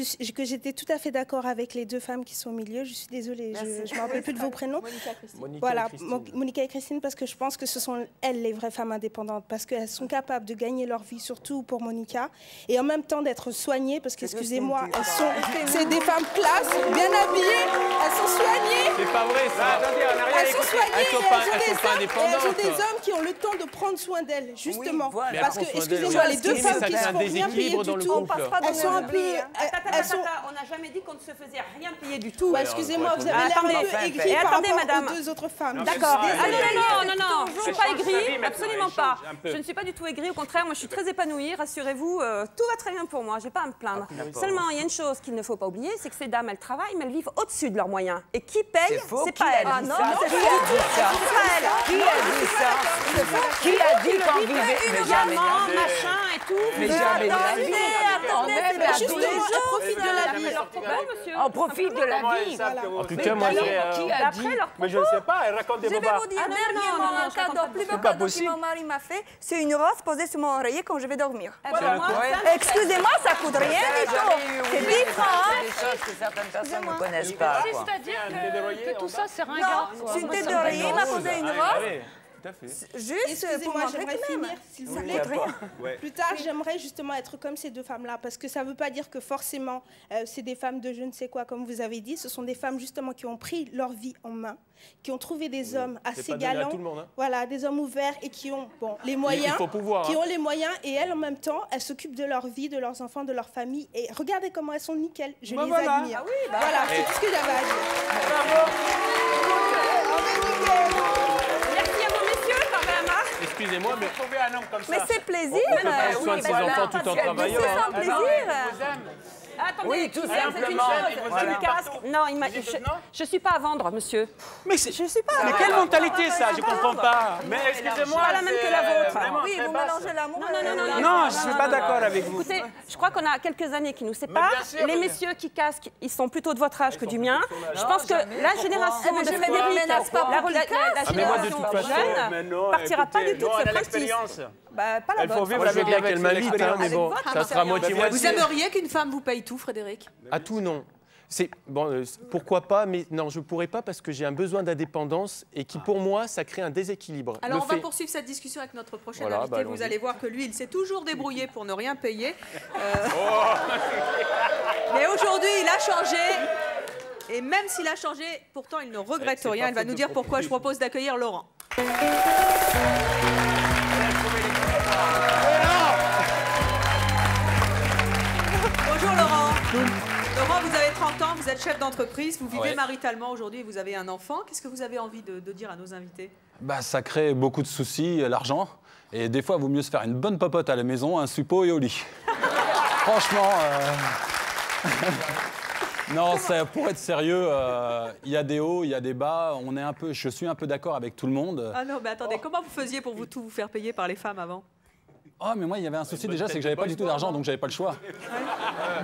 j'étais tout à fait d'accord avec les deux femmes qui sont au milieu. Je suis désolée, je ne me rappelle plus de vos prénoms. Monica et Christine. Voilà, Monica et Christine, parce que je pense que ce sont elles les vraies femmes indépendantes, parce qu'elles sont capables de gagner leur vie, surtout pour Monica, et en même temps d'être soignées, parce que, excusez-moi, c'est des femmes classe, bien habillées, elles sont soignées. C'est pas vrai ça. Elles sont soignées, elles sont pas indépendantes. elles ont des hommes qui ont le temps de prendre soin d'elles, justement. Oui, voilà. Parce que, excusez-moi, les deux femmes qui se font rien payer du tout, elles sont un peu... On n'a jamais dit qu'on ne se faisait rien payer du tout. Excusez-moi, vous avez l'air un peu aigrie par rapport aux deux autres femmes. D'accord. Non, je ne suis pas aigrie, absolument pas. Je ne suis pas du tout aigrie, au contraire, moi je suis très épanouie, rassurez-vous, tout va très bien pour moi, je n'ai pas à me plaindre. Seulement, il y a une chose qu'il ne faut pas oublier, c'est que ces dames, elles travaillent, mais elles vivent au-dessus de leurs moyens. Et qui paye, c'est pas elles. Ah non, c'est pas elles. Qui a dit ça? Qui a dit qu'on vivait une diamant, machin et tout. Mais jamais. On profite de la vie. On profite de la vie. En tout cas, moi, qui a dit? Mais je ne sais pas, elle raconte des Je vais bobards. vous dire, dernièrement, un cadeau, plus beau cadeau que mon mari m'a fait, c'est une rose posée sur mon oreiller quand je vais dormir. Excusez-moi, ça ne coûte rien du tout. C'est différent. C'est des choses que certaines personnes ne connaissent pas. C'est-à-dire que tout ça, c'est ringard. Non, c'est une tête d'oreiller, il m'a posé une rose. Juste pour moi, j'aimerais finir, s'il vous plaît. Ouais. Plus tard, j'aimerais justement être comme ces deux femmes-là, parce que ça ne veut pas dire que forcément, c'est des femmes de je ne sais quoi, comme vous avez dit. Ce sont des femmes justement qui ont pris leur vie en main, qui ont trouvé des hommes assez galants, voilà, des hommes ouverts et qui ont les moyens, ont les moyens. Et elles, en même temps, elles s'occupent de leur vie, de leurs enfants, de leur famille. Et regardez comment elles sont nickel. Je les admire. Voilà, c'est tout ce que j'avais à dire. Excusez-moi, mais trouver un homme comme ça. Mais c'est plaisir. On peut prendre soin de ses enfants tout en travaillant. C'est un plaisir. Attendez, oui, tout simplement. Non, je ne suis pas à vendre, monsieur. Mais je suis pas. Mais quelle mentalité ça? Je comprends pas. Mais excusez-moi. Pas la même que la vôtre. Oui, vous mélangez l'amour. Non, je suis pas d'accord avec vous. Écoutez, je crois qu'on a quelques années qui nous séparent. Les messieurs qui casquent, ils sont plutôt de votre âge que du mien. Je pense que la génération de Frédéric, la génération jeune, ne partira pas du tout de ce principe. Pas la bonne. Moi, je veux bien qu'elle m'invite, mais bon, ça sera moitié-moitié. Vous aimeriez qu'une femme vous paye tout, Frédéric? À tout, non. Pourquoi pas, mais non, je ne pourrais pas parce que j'ai un besoin d'indépendance et qui, pour moi, ça crée un déséquilibre. Alors, on va poursuivre cette discussion avec notre prochain invité. Vous allez voir que lui, il s'est toujours débrouillé pour ne rien payer. Mais aujourd'hui, il a changé. Et même s'il a changé, pourtant, il ne regrette rien. Il va nous dire pourquoi. Je propose d'accueillir Laurent. Bonjour Laurent. Laurent, vous avez 30 ans, vous êtes chef d'entreprise, vous vivez maritalement aujourd'hui et vous avez un enfant. Qu'est-ce que vous avez envie de dire à nos invités? Ça crée beaucoup de soucis, l'argent. Et des fois, il vaut mieux se faire une bonne popote à la maison, un suppôt et au lit. Franchement, non, pour être sérieux, il y a des hauts, il y a des bas. Je suis un peu d'accord avec tout le monde. Ah non, mais attendez, comment vous faisiez pour tout vous faire payer par les femmes avant? Oh, mais moi, il y avait un souci déjà, c'est que j'avais pas du tout d'argent, donc j'avais pas le choix.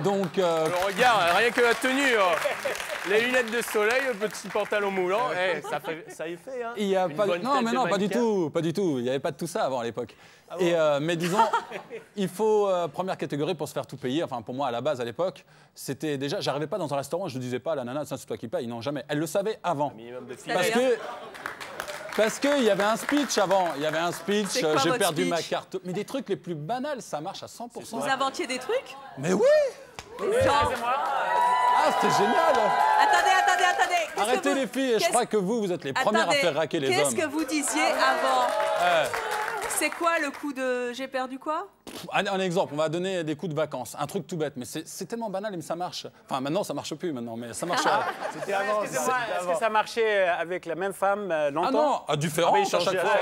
Donc. Regarde, rien que la tenue, les lunettes de soleil, le petit pantalon moulant, ça y fait. Hein. Il y a pas non, mais non, pas du tout. Il n'y avait pas de tout ça avant à l'époque. Mais disons, il faut première catégorie pour se faire tout payer. Enfin, pour moi, à la base, à l'époque, c'était déjà. J'arrivais pas dans un restaurant, je ne disais pas à la nana, ça c'est toi qui paye. Non, jamais. Elle le savait avant. Parce qu'il y avait un speech avant. Il y avait un speech, j'ai perdu ma carte. Mais des trucs les plus banals, ça marche à 100%. Vous inventiez des trucs? Mais oui. Ah, c'était génial. Attendez. Arrêtez les filles, je crois que vous êtes les premières à faire raquer les hommes. Qu'est-ce que vous disiez avant? C'est quoi le coup de j'ai perdu quoi? Un exemple, on va donner des coups de vacances, un truc tout bête, mais c'est tellement banal, mais ça marche. Enfin, maintenant, ça marche plus, maintenant, mais ça marchait. C'était avant. Est-ce que ça marchait avec la même femme longtemps? Ah non, différent à chaque fois.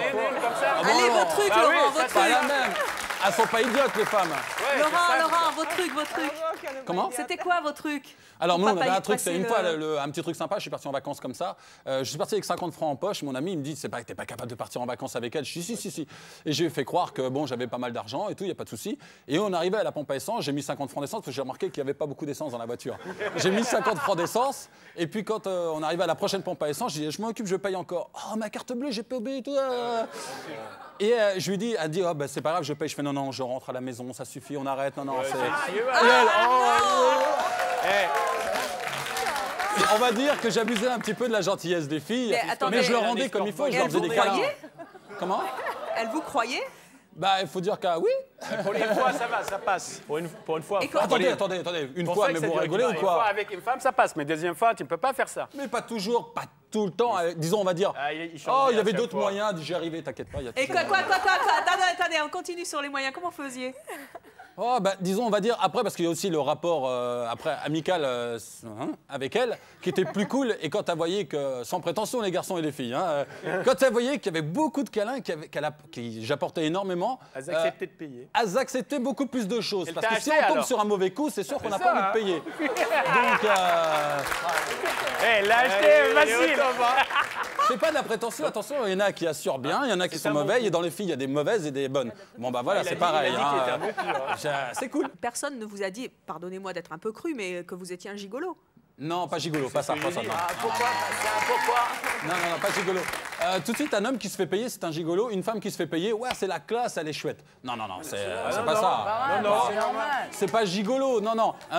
Allez, vos trucs, Laurent, vos trucs. Pas la même. Elles sont pas idiotes, les femmes. Laurent, vos trucs. Comment? C'était quoi vos trucs? Alors, moi, on avait un truc, c'est une fois, un petit truc sympa, je suis parti en vacances comme ça. Je suis parti avec 50 francs en poche. Mon ami, il me dit, t'es pas capable de partir en vacances avec elle? Je dis, si. Et j'ai fait croire que, bon, j'avais pas mal d'argent et tout, il n'y a pas de souci. Et on arrivait à la pompe à essence, j'ai mis 50 francs d'essence, parce que j'ai remarqué qu'il n'y avait pas beaucoup d'essence dans la voiture. J'ai mis 50 francs d'essence, et puis quand on arrivait à la prochaine pompe à essence, je dis, je m'en occupe, je paye encore. Oh, ma carte bleue, j'ai pas oublié et tout. Et je lui dis, elle dit, oh, bah, c'est pas grave, je paye. Je fais, non, non, je rentre à la maison, ça suffit, on arrête. Non, non, c'est... Et elle, on va dire que j'abusais un petit peu de la gentillesse des filles, mais je leur rendais comme il faut, je leur faisais des câlins. Comment? Elle vous croyait? Bah, il faut dire que oui. Pour une fois, ça va, ça passe. Pour une fois. Attendez, une fois, mais vous rigolez ou quoi? Une fois avec une femme, ça passe, mais deuxième fois, tu ne peux pas faire ça. Mais pas toujours, pas tout le temps. Disons, on va dire, il y avait d'autres moyens, j'y arrivais, t'inquiète pas. Et quoi, attendez, on continue sur les moyens, comment vous faisiez? Oh, bah, disons, on va dire, après, parce qu'il y a aussi le rapport après amical avec elle, qui était plus cool. Et quand tu voyais que, sans prétention, les garçons et les filles, quand tu voyais qu'il y avait beaucoup de câlins, j'apportais énormément, elles acceptaient de payer. Elles acceptaient beaucoup plus de choses. Elle parce que acheté, si on tombe alors sur un mauvais coup, c'est sûr qu'on n'a pas envie de payer. Donc, elle l'a acheté, facile. C'est pas de la prétention, attention, il y en a qui assurent bien, il y en a qui sont mauvais, et dans les filles, il y a des mauvaises et des bonnes. Bon, bah voilà, c'est pareil. C'est cool. Personne ne vous a dit, pardonnez-moi d'être un peu cru, mais que vous étiez un gigolo. Non, pas gigolo, pas ça. Pourquoi? Non, pas gigolo. Tout de suite, un homme qui se fait payer, c'est un gigolo. Une femme qui se fait payer, ouais, c'est la classe, elle est chouette. Non, c'est pas ça. Non, c'est normal. C'est pas gigolo, non.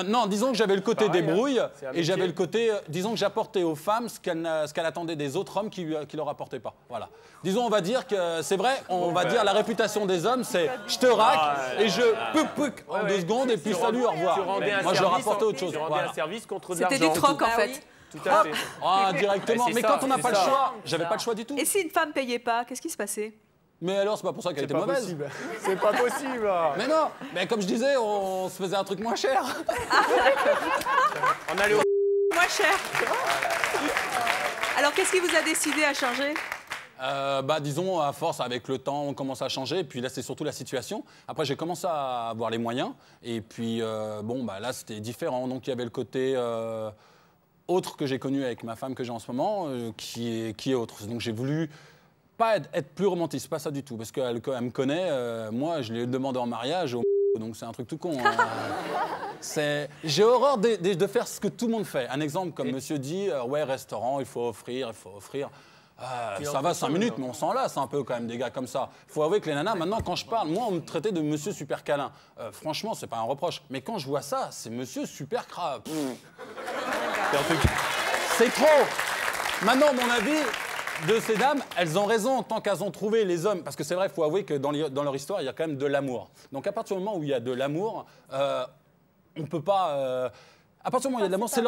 Non, disons que j'avais le côté débrouille et j'avais le côté, disons que j'apportais aux femmes ce qu'elles attendaient des autres hommes qui leur apportaient pas. Voilà. Disons, on va dire que c'est vrai, on va dire la réputation des hommes, c'est je te raque et je pouc en 2 secondes et puis salut, au revoir. Moi, je leur apportais autre chose. Tu rendais un service contre de l'argent. C'était du troc en fait. Tout à fait. Directement. Mais quand on n'a pas le choix, j'avais pas le choix du tout. Et si une femme payait pas, qu'est-ce qui se passait? Mais alors, c'est pas pour ça qu'elle était mauvaise. C'est pas possible. Mais non, mais comme je disais, on se faisait un truc moins cher. On allait au... Moins cher. Alors, qu'est-ce qui vous a décidé à changer? Disons, à force, avec le temps, on commence à changer. Et puis là, c'est surtout la situation. Après, j'ai commencé à avoir les moyens. Et puis, là, c'était différent. Donc, il y avait le côté autre que j'ai connu avec ma femme que j'ai en ce moment, qui est autre. Donc, j'ai voulu pas être plus romantique, pas ça du tout. Parce qu'elle me connaît. Moi, je l'ai demandé en mariage. Donc, c'est un truc tout con. J'ai horreur de faire ce que tout le monde fait. Un exemple, comme monsieur dit, ouais, restaurant, il faut offrir. Ça va 5 minutes, mais on s'en lasse un peu quand même des gars comme ça. Il faut avouer que les nanas, maintenant, quand je parle, moi, on me traitait de monsieur super câlin. Franchement, c'est pas un reproche. Mais quand je vois ça, c'est monsieur super crabe. C'est trop. Maintenant, mon avis de ces dames, elles ont raison tant qu'elles ont trouvé les hommes. Parce que c'est vrai, il faut avouer que dans leur histoire, il y a quand même de l'amour. Donc à partir du moment où il y a de l'amour, on peut pas... À partir du moment où il y a de l'amour, c'est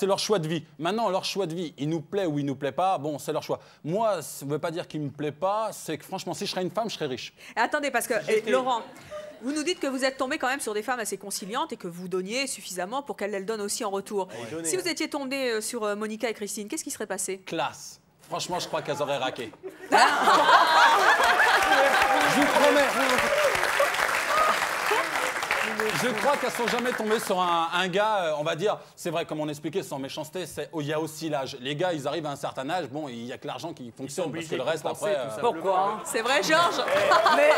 leur choix de vie. Maintenant, leur choix de vie, il nous plaît ou il nous plaît pas, bon, c'est leur choix. Moi, ça ne veut pas dire qu'il me plaît pas, c'est que franchement, si je serais une femme, je serais riche. Attendez, parce que, Laurent, vous nous dites que vous êtes tombé quand même sur des femmes assez conciliantes et que vous donniez suffisamment pour qu'elles donnent aussi en retour. Si vous étiez tombé sur Monica et Christine, qu'est-ce qui serait passé? Classe. Franchement, je crois qu'elles auraient raqué. Je vous promets. Je crois qu'elles ne sont jamais tombées sur un gars, on va dire, c'est vrai, comme on expliquait, sans méchanceté, il y a aussi l'âge. Les gars, ils arrivent à un certain âge, bon, il n'y a que l'argent qui fonctionne, parce que le reste, après... Pourquoi? C'est vrai, Georges? Mais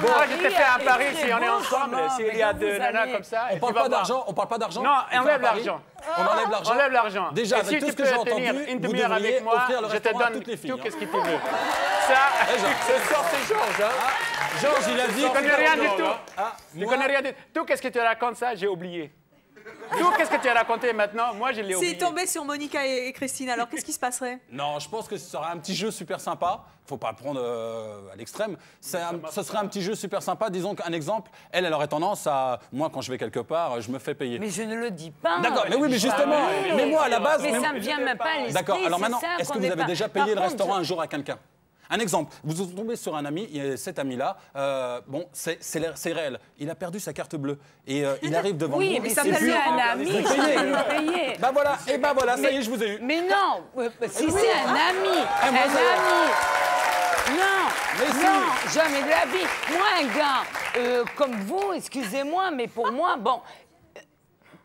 moi, je t'ai fait un pari, si on est ensemble, s'il y a 2 nanas comme ça... On parle pas d'argent, on parle pas d'argent? Non, enlève l'argent. On enlève l'argent? On enlève l'argent. Déjà, avec tout ce que j'ai entendu, une vous demi-heure devriez avec moi, offrir le je te restaurant à donne toutes les filles. tout ce que tu veux. Ça, ce soir, c'est Georges. Georges, il a dit... Tu connais rien du tout. Tu connais rien du tout. Tout qu'est-ce que tu racontes, ça, j'ai oublié. Tout qu'est-ce que tu as raconté maintenant, moi, je l'ai oublié. S'il tombait sur Monica et Christine, alors qu'est-ce qui se passerait? Non, je pense que ce serait un petit jeu super sympa. Faut pas le prendre à l'extrême. Ce serait un petit jeu super sympa. Disons qu'un exemple, elle aurait tendance à... Moi, quand je vais quelque part, je me fais payer. Mais je ne le dis pas. D'accord, mais oui, mais justement. Mais moi, à la base... Mais ça me vient même pas à l'esprit. D'accord, alors maintenant, est-ce que vous avez déjà payé le restaurant un jour à quelqu'un? Un exemple, vous tombez sur un ami, cet ami-là, c'est réel. Il a perdu sa carte bleue et il arrive devant vous. Oui, mais ça s'appelle un ami, je peux payer. Bah voilà, et bah voilà, ça y est, je vous ai eu. Mais non, si c'est un ami, non, jamais de la vie. Moi, un gars comme vous, excusez-moi, mais pour moi, bon...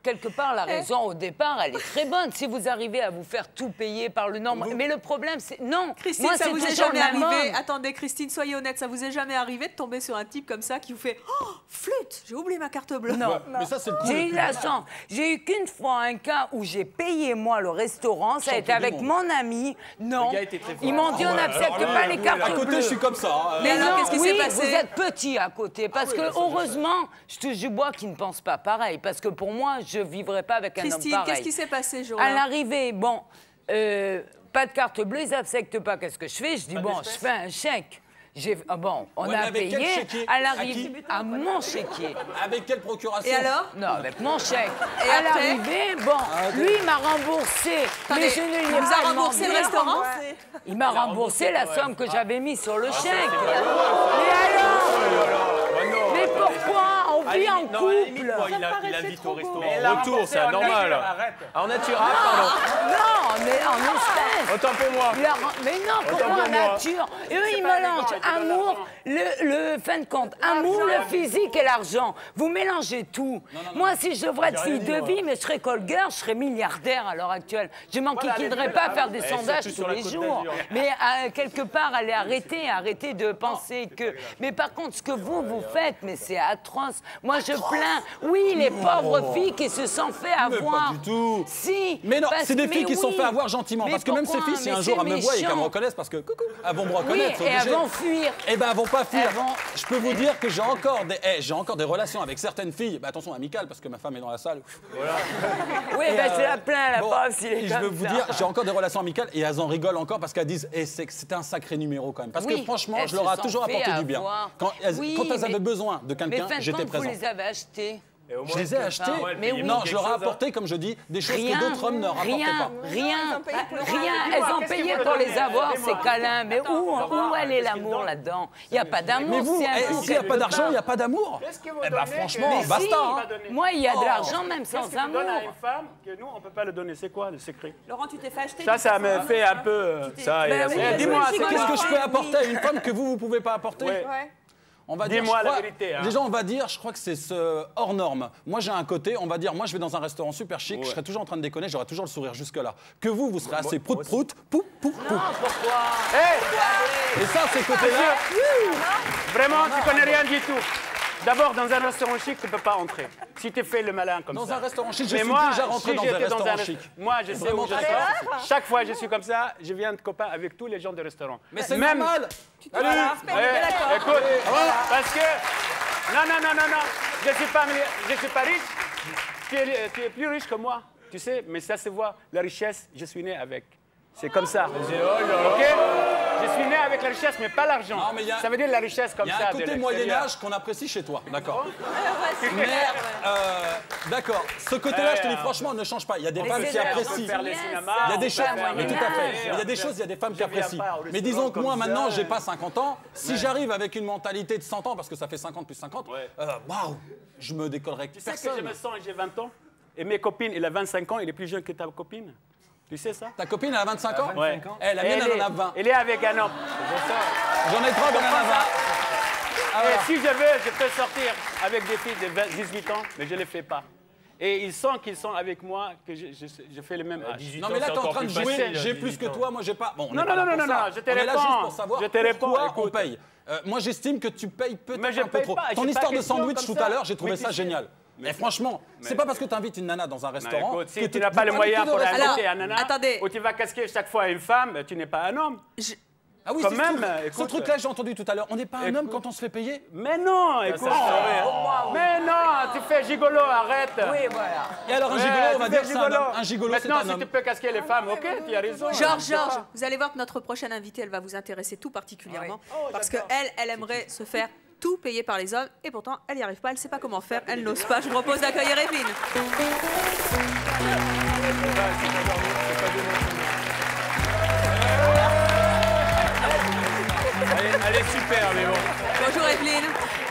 quelque part, la raison au départ, elle est très bonne. Si vous arrivez à vous faire tout payer par le nombre... Mais le problème, c'est... Non, Christine, moi, ça vous est toujours jamais le même arrivé? homme. Attendez, Christine, soyez honnête, ça vous est jamais arrivé de tomber sur un type comme ça qui vous fait « Oh, flûte, j'ai oublié ma carte bleue ». Non, mais ça, c'est le coup j'ai le eu plus la bizarre. chance. J'ai eu qu'une fois un cas où j'ai payé, moi, le restaurant. Ça a été avec mon ami. Non, Le gars était très fort. ils m'ont dit, on n'accepte pas les cartes À côté, bleues. je suis comme ça. Hein. Mais alors, non, qu'est-ce qui oui, s'est passé? vous êtes petit à côté. Parce que, heureusement, je touche du bois qui ne pense pas pareil. Parce que pour moi, je ne vivrais pas avec un homme Christine, pareil. qu'est-ce qui s'est passé ce jour-là? À l'arrivée, bon, pas de carte bleue, ils n'acceptent pas. Qu'est-ce que je fais? Je dis, bon, je fais un chèque. Bon, on Ouais, mais a avec quel payé chéquier? à À l'arrivée, à mon chéquier. Avec quelle procuration? Et alors? Non, avec mon chèque. Et à après? l'arrivée, bon, lui, il m'a remboursé. Attendez, Mais je ne lui ai il vous pas a remboursé demandé. le restaurant? Il m'a remboursé la somme que j'avais mise sur le chèque. Mais alors? Mais pourquoi? On vit en couple. Il invite au restaurant. Retour, c'est anormal. En nature, Non, mais en espèces. Autant pour moi. Mais non, pourquoi en nature? Et eux, ils mélangent amour, le fin de compte, amour, le physique et l'argent. Vous mélangez tout. Moi, si je devrais être fille de vie, mais je serais call girl, je serais milliardaire à l'heure actuelle. Je m'enquiquinerais pas à faire des sondages tous les jours. Mais quelque part, allez arrêter de penser que... Mais par contre, ce que vous faites, mais c'est atroce. Moi, je plains, oui, les pauvres filles qui se sont fait avoir. Pas du tout. Si. Mais non, c'est des filles qui se sont fait avoir gentiment. Mais Parce que même ces pourquoi? filles, si Mais un jour elles me voient et qu'elles me méchant. reconnaissent, parce que coucou, elles vont me reconnaître. Oui, c'est et elles obligé. vont fuir. Eh ben, elles vont pas fuir. Elles vont- Je peux vous dire que j'ai encore des relations avec certaines filles. Bah, attention, amicales, parce que ma femme est dans la salle. Oui, Et, ben je la plains, la bon, pauvre, s'il est et je comme veux vous ça. dire, j'ai encore des relations amicales et elles en rigolent encore parce qu'elles disent c'était un sacré numéro quand même. Parce que Oui, franchement, elles je leur ai se toujours sont fait apporté du bien. avoir. Quand Oui, elles avaient mais- besoin de Mais quelqu'un, fin de j'étais compte, vous présent. les avez achetés. Je les ai achetés. Mais oui. Non, je leur ai apporté, comme je dis, des choses que d'autres hommes ne rapportaient pas. Rien. Elles ont payé pour les avoir, ces câlins. Mais où elle est l'amour là-dedans? Il n'y a pas d'amour. Mais vous, c'est un coup s'il n'y a qu'elle pas veut d'argent, il n'y a pas d'amour. Eh ben franchement, Mais basta. si. hein. Moi, il y a de Oh. l'argent même sans Qu'est-ce que tu donnes à amour. une femme que nous, on ne peut pas le donner? C'est quoi le secret? Laurent, tu t'es fait acheter. Ça me fait un peu... ça, Ben oui, dis-moi, c'est Qu'est-ce que je peux Oui. apporter à une femme que vous ne pouvez pas apporter? Ouais. On va dire, Dis-moi je la crois- vérité, hein. Déjà, on va dire, je crois que c'est ce hors norme. Moi, j'ai un côté, on va dire, moi, je vais dans un restaurant super chic, je serai toujours en train de déconner, j'aurai toujours le sourire jusque-là. Que vous serez assez prout-prout, pou, pou, pou. Pourquoi? Hey! Et ça, c'est côté-là. Vraiment, tu connais rien du tout. D'abord, dans un restaurant chic, tu ne peux pas entrer. Si tu fais le malin comme ça. Dans un restaurant chic, je Mais suis moi, déjà rentré si dans un j'étais restaurant chic. Moi, je sais Vraiment où je très sors. Chaque fois que je suis comme ça, je viens de copain avec tous les gens du restaurant. Mais c'est Même... normal. Salut. Écoute, parce que... Non. Je suis pas riche. Tu es plus riche que moi, tu sais, mais ça se voit. La richesse, je suis né avec. C'est comme ça. OK? Je suis né avec la richesse, mais pas l'argent. Non, mais il y a- Ça veut dire la richesse comme Il y a ça. un côté Moyen-Âge qu'on apprécie chez toi, d'accord. Mais, d'accord, ce côté-là, je te dis franchement, ne change pas. Il y a des femmes qui apprécient. Faire les cinémas, Il y a des choses, faire mais tout à fait. Il y a des choses, il y a des femmes qui apprécient. Mais disons que moi, maintenant, j'ai pas 50 ans. Si j'arrive avec une mentalité de 100 ans, parce que ça fait 50 plus 50, waouh, je me décollerai Tu sais que je personne. me sens, j'ai 20 ans, et mes copines, il a 25 ans, il est plus jeune que ta copine. Tu sais ça? Ta copine, elle a 25 ans? Ouais. Eh, la mienne, elle en a 20. Elle est avec un homme. J'en ai 3, elle en a 20. Ah, Et voilà. si je veux, je peux sortir avec des filles de 18 ans, mais je ne le fais pas. Et ils sentent qu'ils sont avec moi, que je fais le même âge. Non, mais là, t'es en train de jouer. J'ai plus que toi, moi, j'ai pas. Bon, on Non, est pas là non, pour non, ça. non, je te On est là réponds. juste pour savoir Je te réponds, pourquoi on écoute. paye. Moi, j'estime que tu payes Mais peut-être je un peu paye trop. pas, Ton j'ai histoire pas de question sandwich comme tout à ça. l'heure, j'ai trouvé Mais ça tu sais- génial. Mais franchement, c'est pas parce que tu invites une nana dans un restaurant Écoute, si que tu n'as pas les vous prenez moyens tout pour de restaurant. inviter un nana, attendez. ou tu vas casquer chaque fois une femme, tu n'es pas un homme. Ah oui, Quand c'est même, ce écoute. truc-là, j'ai entendu tout à l'heure. On n'est pas un homme quand on se fait payer? Mais non, écoute. Mais non, tu fais gigolo, arrête. Oui, voilà. Et alors, un gigolo, on va dire que c'est un homme. Un gigolo, c'est Maintenant, un si homme. tu peux casquer les femmes, ok, tu as raison. Georges, vous allez voir que notre prochaine invitée, elle va vous intéresser tout particulièrement. Parce qu'elle aimerait se faire tout payer par les hommes. Et pourtant, elle n'y arrive pas, elle ne sait pas comment faire, elle n'ose pas. Je vous propose d'accueillir Evelyne. Elle est super, mais bon. Bonjour Evelyne.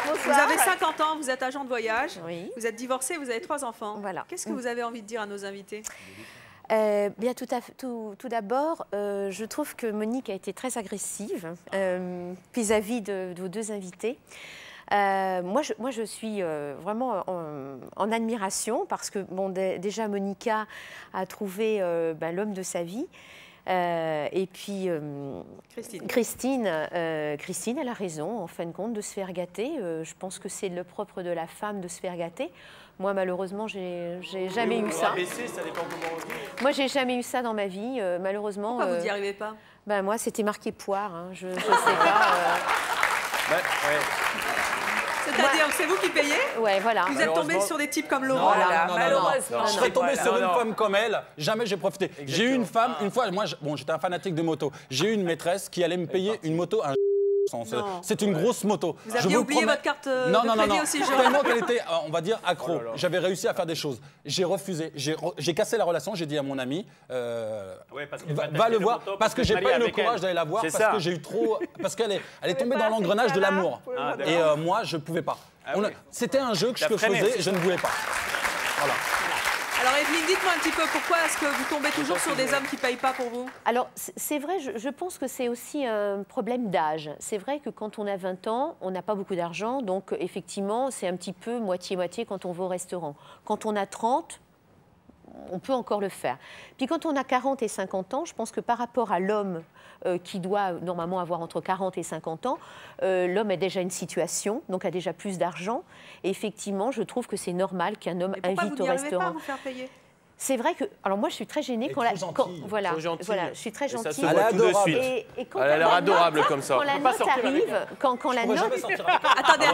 Bonsoir. Vous avez 50 ans, vous êtes agent de voyage. Oui. Vous êtes divorcée, vous avez 3 enfants. Voilà. Qu'est-ce que vous avez envie de dire à nos invités? Bien, tout d'abord, je trouve que Monique a été très agressive vis-à-vis de vos deux invités. Moi, je suis vraiment en admiration parce que, bon, déjà, Monica a trouvé l'homme de sa vie. Et puis, Christine, elle a raison, en fin de compte, de se faire gâter. Je pense que c'est le propre de la femme de se faire gâter. Moi, malheureusement, j'ai jamais eu ça. Moi, j'ai jamais eu ça dans ma vie, malheureusement. Pourquoi vous n'y arrivez pas? Moi, c'était marqué poire, hein. Je sais pas. C'est-à-dire, c'est vous qui payez? Ouais, voilà. Vous êtes tombé sur des types comme Laurent? Je serais tombé sur une femme comme elle, jamais j'ai profité. J'ai eu une femme, une fois, moi, j'étais un fanatique de moto. J'ai eu une maîtresse qui allait me payer une moto, c'est une grosse moto. Vous aviez oublié votre carte de crédit aussi, genre? Tellement qu'elle était, on va dire, accro. J'avais réussi à faire des choses. J'ai refusé. J'ai cassé la relation. J'ai dit à mon ami, va le voir. Parce que j'ai pas eu le courage d'aller la voir. Parce que j'ai eu trop. Parce qu'elle est tombée dans l'engrenage de l'amour. Et moi, je pouvais pas. C'était un jeu que je faisais et je ne voulais pas. Voilà. Alors Evelyne, dites-moi un petit peu, pourquoi est-ce que vous tombez toujours sur des hommes qui ne payent pas pour vous? Alors, c'est vrai, je pense que c'est aussi un problème d'âge. C'est vrai que quand on a 20 ans, on n'a pas beaucoup d'argent, donc effectivement, c'est un petit peu moitié-moitié quand on va au restaurant. Quand on a 30, on peut encore le faire. Puis quand on a 40 et 50 ans, je pense que par rapport à l'homme qui doit normalement avoir entre 40 et 50 ans, l'homme a déjà une situation, donc a déjà plus d'argent. Et effectivement, je trouve que c'est normal qu'un homme invite au restaurant. Pourquoi vous n'y arrivez pas à vous faire payer? C'est vrai que, alors moi je suis très gênée quand voilà, je suis très gentille. Elle est adorable. Et quand elle a l'air adorable comme ça. Quand la note arrive, quand la note. Attendez.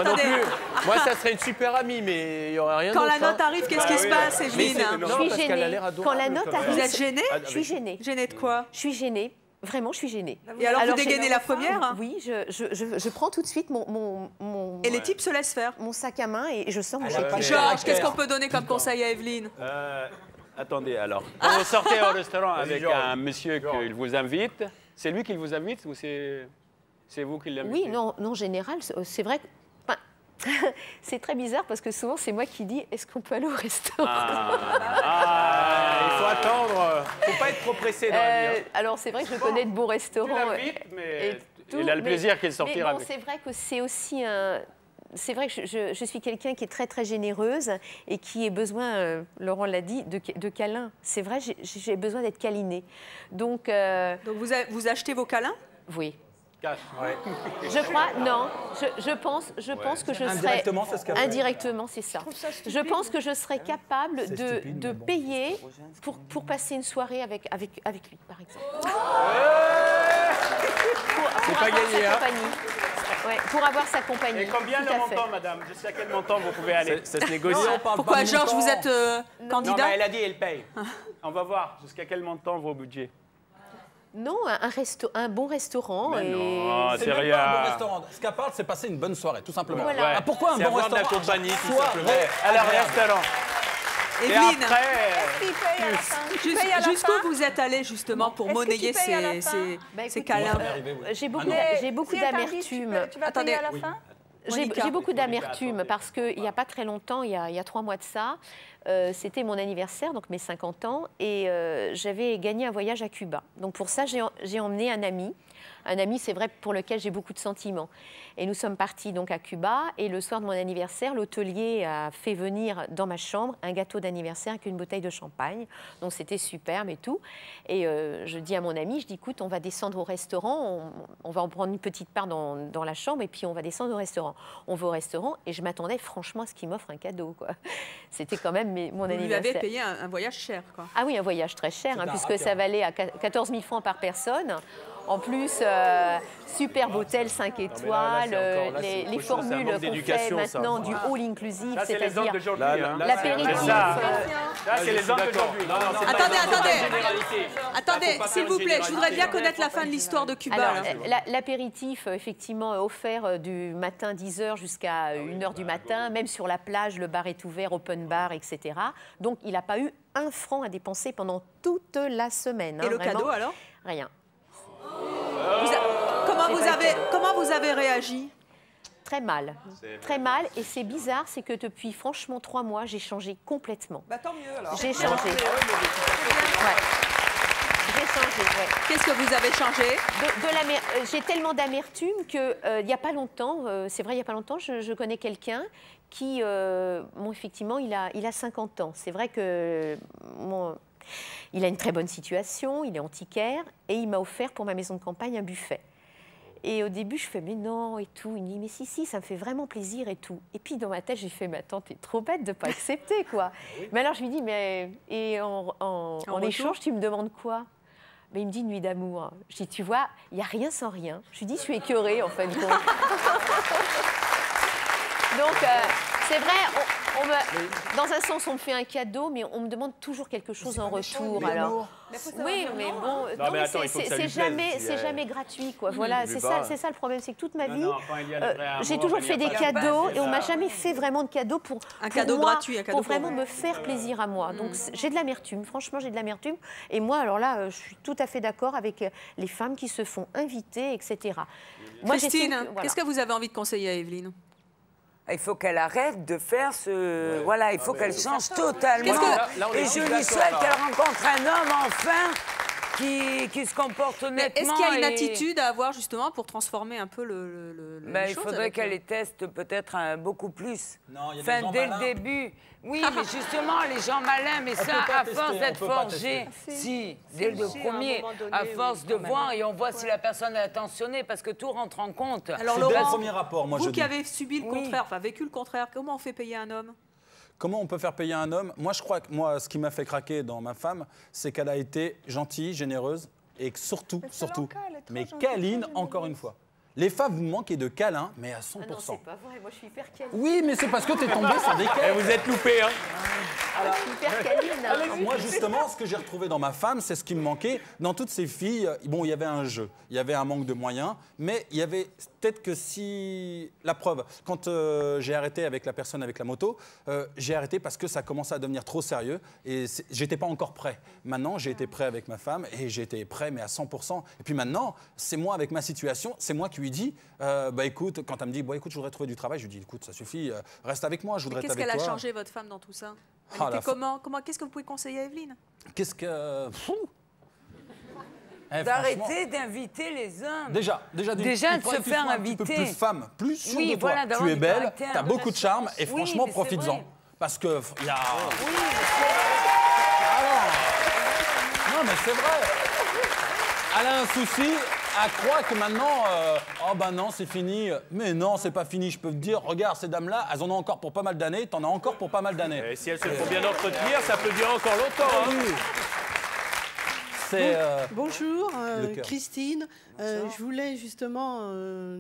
Moi ça serait une super amie, mais il y aurait rien. Quand la note arrive, qu'est-ce qui se passe, Evelyne? Je suis gênée. Quand la note arrive. Vous êtes gênée? Je suis gênée. Gênée de quoi? Je suis gênée. Vraiment, je suis gênée. Et alors vous dégainez la première? Oui, je prends tout de suite mon Et les types se laissent faire? Mon sac à main et je sors mon Georges, qu'est-ce qu'on peut donner comme conseil à Evelyne? Attendez, alors, quand vous sortez au restaurant avec un monsieur qui vous invite, c'est lui qui vous invite ou c'est vous qui l'invitez? Oui, non, en général, c'est vrai que... c'est très bizarre parce que souvent, c'est moi qui dis « Est-ce qu'on peut aller au restaurant ?» Il faut attendre, il ne faut pas être trop pressé dans la vie. Alors, c'est vrai que je connais de beaux restaurants. Tu l'invites, mais il a le plaisir qu'il sortira. Mais bon, c'est vrai que c'est aussi un... C'est vrai que je suis quelqu'un qui est très, très généreuse et qui a besoin, Laurent l'a dit, de câlins. C'est vrai, j'ai besoin d'être câlinée. Donc vous achetez vos câlins? Oui. Cash, ouais. Je crois, non. Je pense que je serais... Indirectement, c'est ce qu'elle fait. Indirectement, c'est ça. Je pense que je serais capable de payer pour passer une soirée avec lui, par exemple. C'est pas gagné, hein? Ouais, pour avoir sa compagnie. Et combien le montant, madame? Jusqu'à quel montant vous pouvez aller? Ça se négocie. Pourquoi, Georges, vous êtes candidat? Non, mais elle a dit elle paye. On va voir jusqu'à quel montant vos budgets. Non, un bon restaurant. Non, c'est rien. rien. Un bon restaurant. Ce qu'elle parle, c'est passer une bonne soirée, tout simplement. Voilà. Pourquoi un bon restaurant? de la compagnie, tout simplement. Alors, restaurant. Evelyne, Et après, jusqu'où vous êtes allée justement pour monnayer ces câlins? J'ai beaucoup d'amertume. Attendez. J'ai beaucoup d'amertume parce qu'il n'y a pas très longtemps, il y a 3 mois de ça, c'était mon anniversaire, donc mes 50 ans, et j'avais gagné un voyage à Cuba. Donc pour ça, j'ai emmené un ami. Un ami, c'est vrai, pour lequel j'ai beaucoup de sentiments. Et nous sommes partis donc à Cuba. Et le soir de mon anniversaire, l'hôtelier a fait venir dans ma chambre un gâteau d'anniversaire avec une bouteille de champagne. Donc c'était superbe et tout. Et je dis à mon ami, je dis, écoute, on va descendre au restaurant. On va en prendre une petite part dans la chambre et puis on va descendre au restaurant. On va au restaurant et je m'attendais franchement à ce qu'il m'offre un cadeau, quoi. C'était quand même mon anniversaire. Vous lui avez payé un voyage cher, quoi. Ah oui, un voyage très cher, hein, puisque ça valait à 14 000 francs par personne. En plus, superbe hôtel 5 étoiles, les formules qu'on fait maintenant du all inclusive, c'est-à-dire l'apéritif. Ça, c'est les hommes d'aujourd'hui. Attendez, s'il vous plaît, je voudrais bien connaître la fin de l'histoire de Cuba. L'apéritif, effectivement, offert du matin 10h jusqu'à 1h du matin, même sur la plage, le bar est ouvert, open bar, etc. Donc, il n'a pas eu un franc à dépenser pendant toute la semaine. Et le cadeau, alors? Rien. Comment vous avez réagi? Très mal. Très mal. Et c'est bizarre, c'est que depuis franchement 3 mois, j'ai changé complètement. Bah tant mieux alors. J'ai changé. Ouais. changé, ouais. Qu'est-ce que vous avez changé? J'ai tellement d'amertume qu'il n'y a pas longtemps, c'est vrai, il n'y a pas longtemps, je connais quelqu'un qui, bon, effectivement, il a 50 ans. C'est vrai que il a une très bonne situation, il est antiquaire, et il m'a offert pour ma maison de campagne un buffet. Et au début, je fais, mais non, et tout. Il me dit, mais si, ça me fait vraiment plaisir et tout. Et puis, dans ma tête, j'ai fait, mais attends, t'es trop bête de ne pas accepter, quoi. Oui. Mais alors, je lui dis, mais et en échange, tu me demandes quoi? Mais il me dit, une nuit d'amour. Je dis, tu vois, il n'y a rien sans rien. Je lui dis, je suis écœurée, en fin de compte. Donc, c'est vrai, dans un sens, on me fait un cadeau, mais on me demande toujours quelque chose en retour. Alors, oui, mais bon, c'est jamais gratuit, quoi. Voilà, c'est ça le problème, c'est que toute ma vie, j'ai toujours fait des cadeaux et on m'a jamais fait vraiment de cadeaux pour vraiment me faire plaisir à moi. Donc, j'ai de l'amertume. Franchement, j'ai de l'amertume. Et moi, alors là, je suis tout à fait d'accord avec les femmes qui se font inviter, etc. Christine, qu'est-ce que vous avez envie de conseiller à Evelyne? Il faut qu'elle arrête de faire ce... Ouais. Voilà, il faut qu'elle change totalement. Et je lui souhaite qu'elle rencontre un homme, enfin, qui se comporte honnêtement. Est-ce qu'il y a une attitude à avoir, justement, pour transformer un peu les il faudrait qu'elle les teste peut-être beaucoup plus. Non, il y a des gens dès malins. Le début. Oui, mais justement, les gens malins, mais ça, à force d'être forgé, dès le premier, à force de voir, et on voit si la personne est attentionnée, parce que tout rentre en compte. Alors, Laurent, premier rapport, moi, vous qui avez subi le contraire, enfin vécu le contraire, comment on fait payer un homme? Comment on peut faire payer un homme? Moi, je crois que ce qui m'a fait craquer dans ma femme, c'est qu'elle a été gentille, généreuse, et surtout, mais câline, encore une fois. Les femmes, vous manquez de câlins, mais à 100%. Ah non, c'est pas vrai, moi je suis hyper câline. Oui, mais c'est parce que tu es tombé sur des câlins. Vous êtes loupé, hein. Je suis hyper câline. Moi, justement, ce que j'ai retrouvé dans ma femme, c'est ce qui me manquait. Dans toutes ces filles, bon, il y avait un jeu, il y avait un manque de moyens, mais il y avait peut-être que si... La preuve, quand j'ai arrêté avec la personne avec la moto, j'ai arrêté parce que ça commençait à devenir trop sérieux et j'étais pas encore prêt. Maintenant, j'ai été prêt avec ma femme et j'ai été prêt, mais à 100%. Et puis maintenant, c'est moi avec ma situation, c'est moi qui lui dis, écoute, quand elle me dit, écoute, je voudrais trouver du travail, je lui dis, écoute, ça suffit, reste avec moi, je voudrais être avec toi. Qu'est-ce qu'elle a changé, votre femme, dans tout ça? Qu'est-ce que vous pouvez conseiller à Evelyne? Qu'est-ce que... D'arrêter d'inviter les hommes. Déjà de se faire inviter. Un peu plus femme, plus sûr de toi. Voilà, tu es belle, tu as beaucoup de charme et franchement, profites-en. Parce que il y a... Oui, non, mais c'est vrai. Elle a un souci, elle croit que maintenant, oh ben non, c'est fini. Mais non, c'est pas fini, je peux te dire, regarde, ces dames-là, elles en ont encore pour pas mal d'années, t'en as encore pour pas mal d'années. Et si elles se font bien entretenir, ça peut durer encore longtemps. Hein. Oui. Bonjour, Christine. Je voulais justement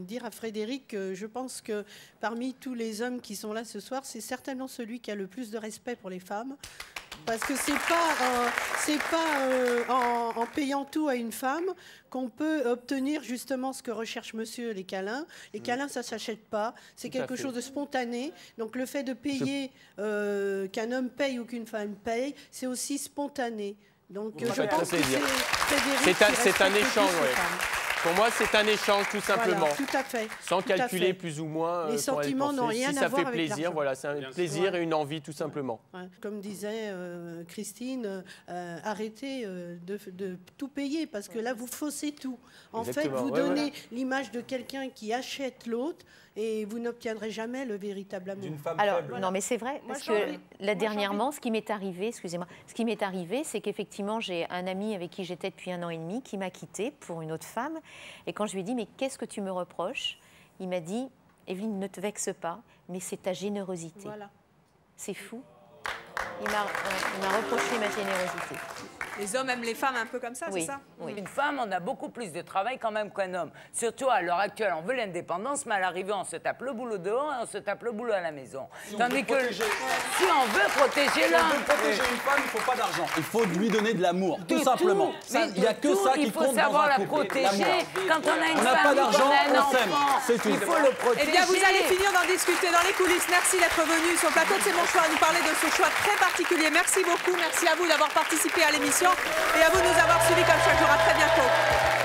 dire à Frédéric que je pense que parmi tous les hommes qui sont là ce soir, c'est certainement celui qui a le plus de respect pour les femmes. Parce que c'est pas en payant tout à une femme qu'on peut obtenir justement ce que recherche monsieur, les câlins. Les câlins, ça ne s'achète pas. C'est quelque chose de spontané. Donc le fait de payer, qu'un homme paye ou qu'une femme paye, c'est aussi spontané. Donc je pense que c'est un échange. Pour moi, c'est un échange, tout simplement. Voilà, tout à fait. Sans calculer plus ou moins. Les sentiments n'ont rien à voir avec l'argent. Si ça fait plaisir, voilà, c'est un plaisir et une envie, tout simplement. Ouais. Comme disait Christine, arrêtez de tout payer, parce que là, vous faussez tout. En fait, vous donnez l'image de quelqu'un qui achète l'autre, et vous n'obtiendrez jamais le véritable amour. Alors, non, mais c'est vrai, parce que là, dernièrement, ce qui m'est arrivé, c'est qu'effectivement, j'ai un ami avec qui j'étais depuis 1 an et demi qui m'a quittée pour une autre femme. Et quand je lui ai dit, mais qu'est-ce que tu me reproches? Il m'a dit, Evelyne, ne te vexe pas, mais c'est ta générosité. Voilà. C'est fou. Il m'a reproché ma générosité. Les hommes aiment les femmes un peu comme ça, c'est ça? Oui. Une femme, on a beaucoup plus de travail quand même qu'un homme. Surtout à l'heure actuelle, on veut l'indépendance, mais à l'arrivée, on se tape le boulot dehors et on se tape le boulot à la maison. Tandis que si on veut protéger l'homme... Si on veut protéger une femme, il ne faut pas d'argent. Il faut lui donner de l'amour, tout simplement. Il n'y a que ça qui compte dans un couple. Il faut savoir la protéger. Quand on a une femme, n'a pas d'argent, on s'aime. C'est tout. Il faut le protéger. Eh bien, vous allez finir d'en discuter dans les coulisses. Merci d'être venu sur le plateau de C'est mon choix à nous parler de ce choix très particulier. Merci beaucoup. Merci à vous d'avoir participé à l'émission et à vous de nous avoir suivis comme chaque jour. À très bientôt.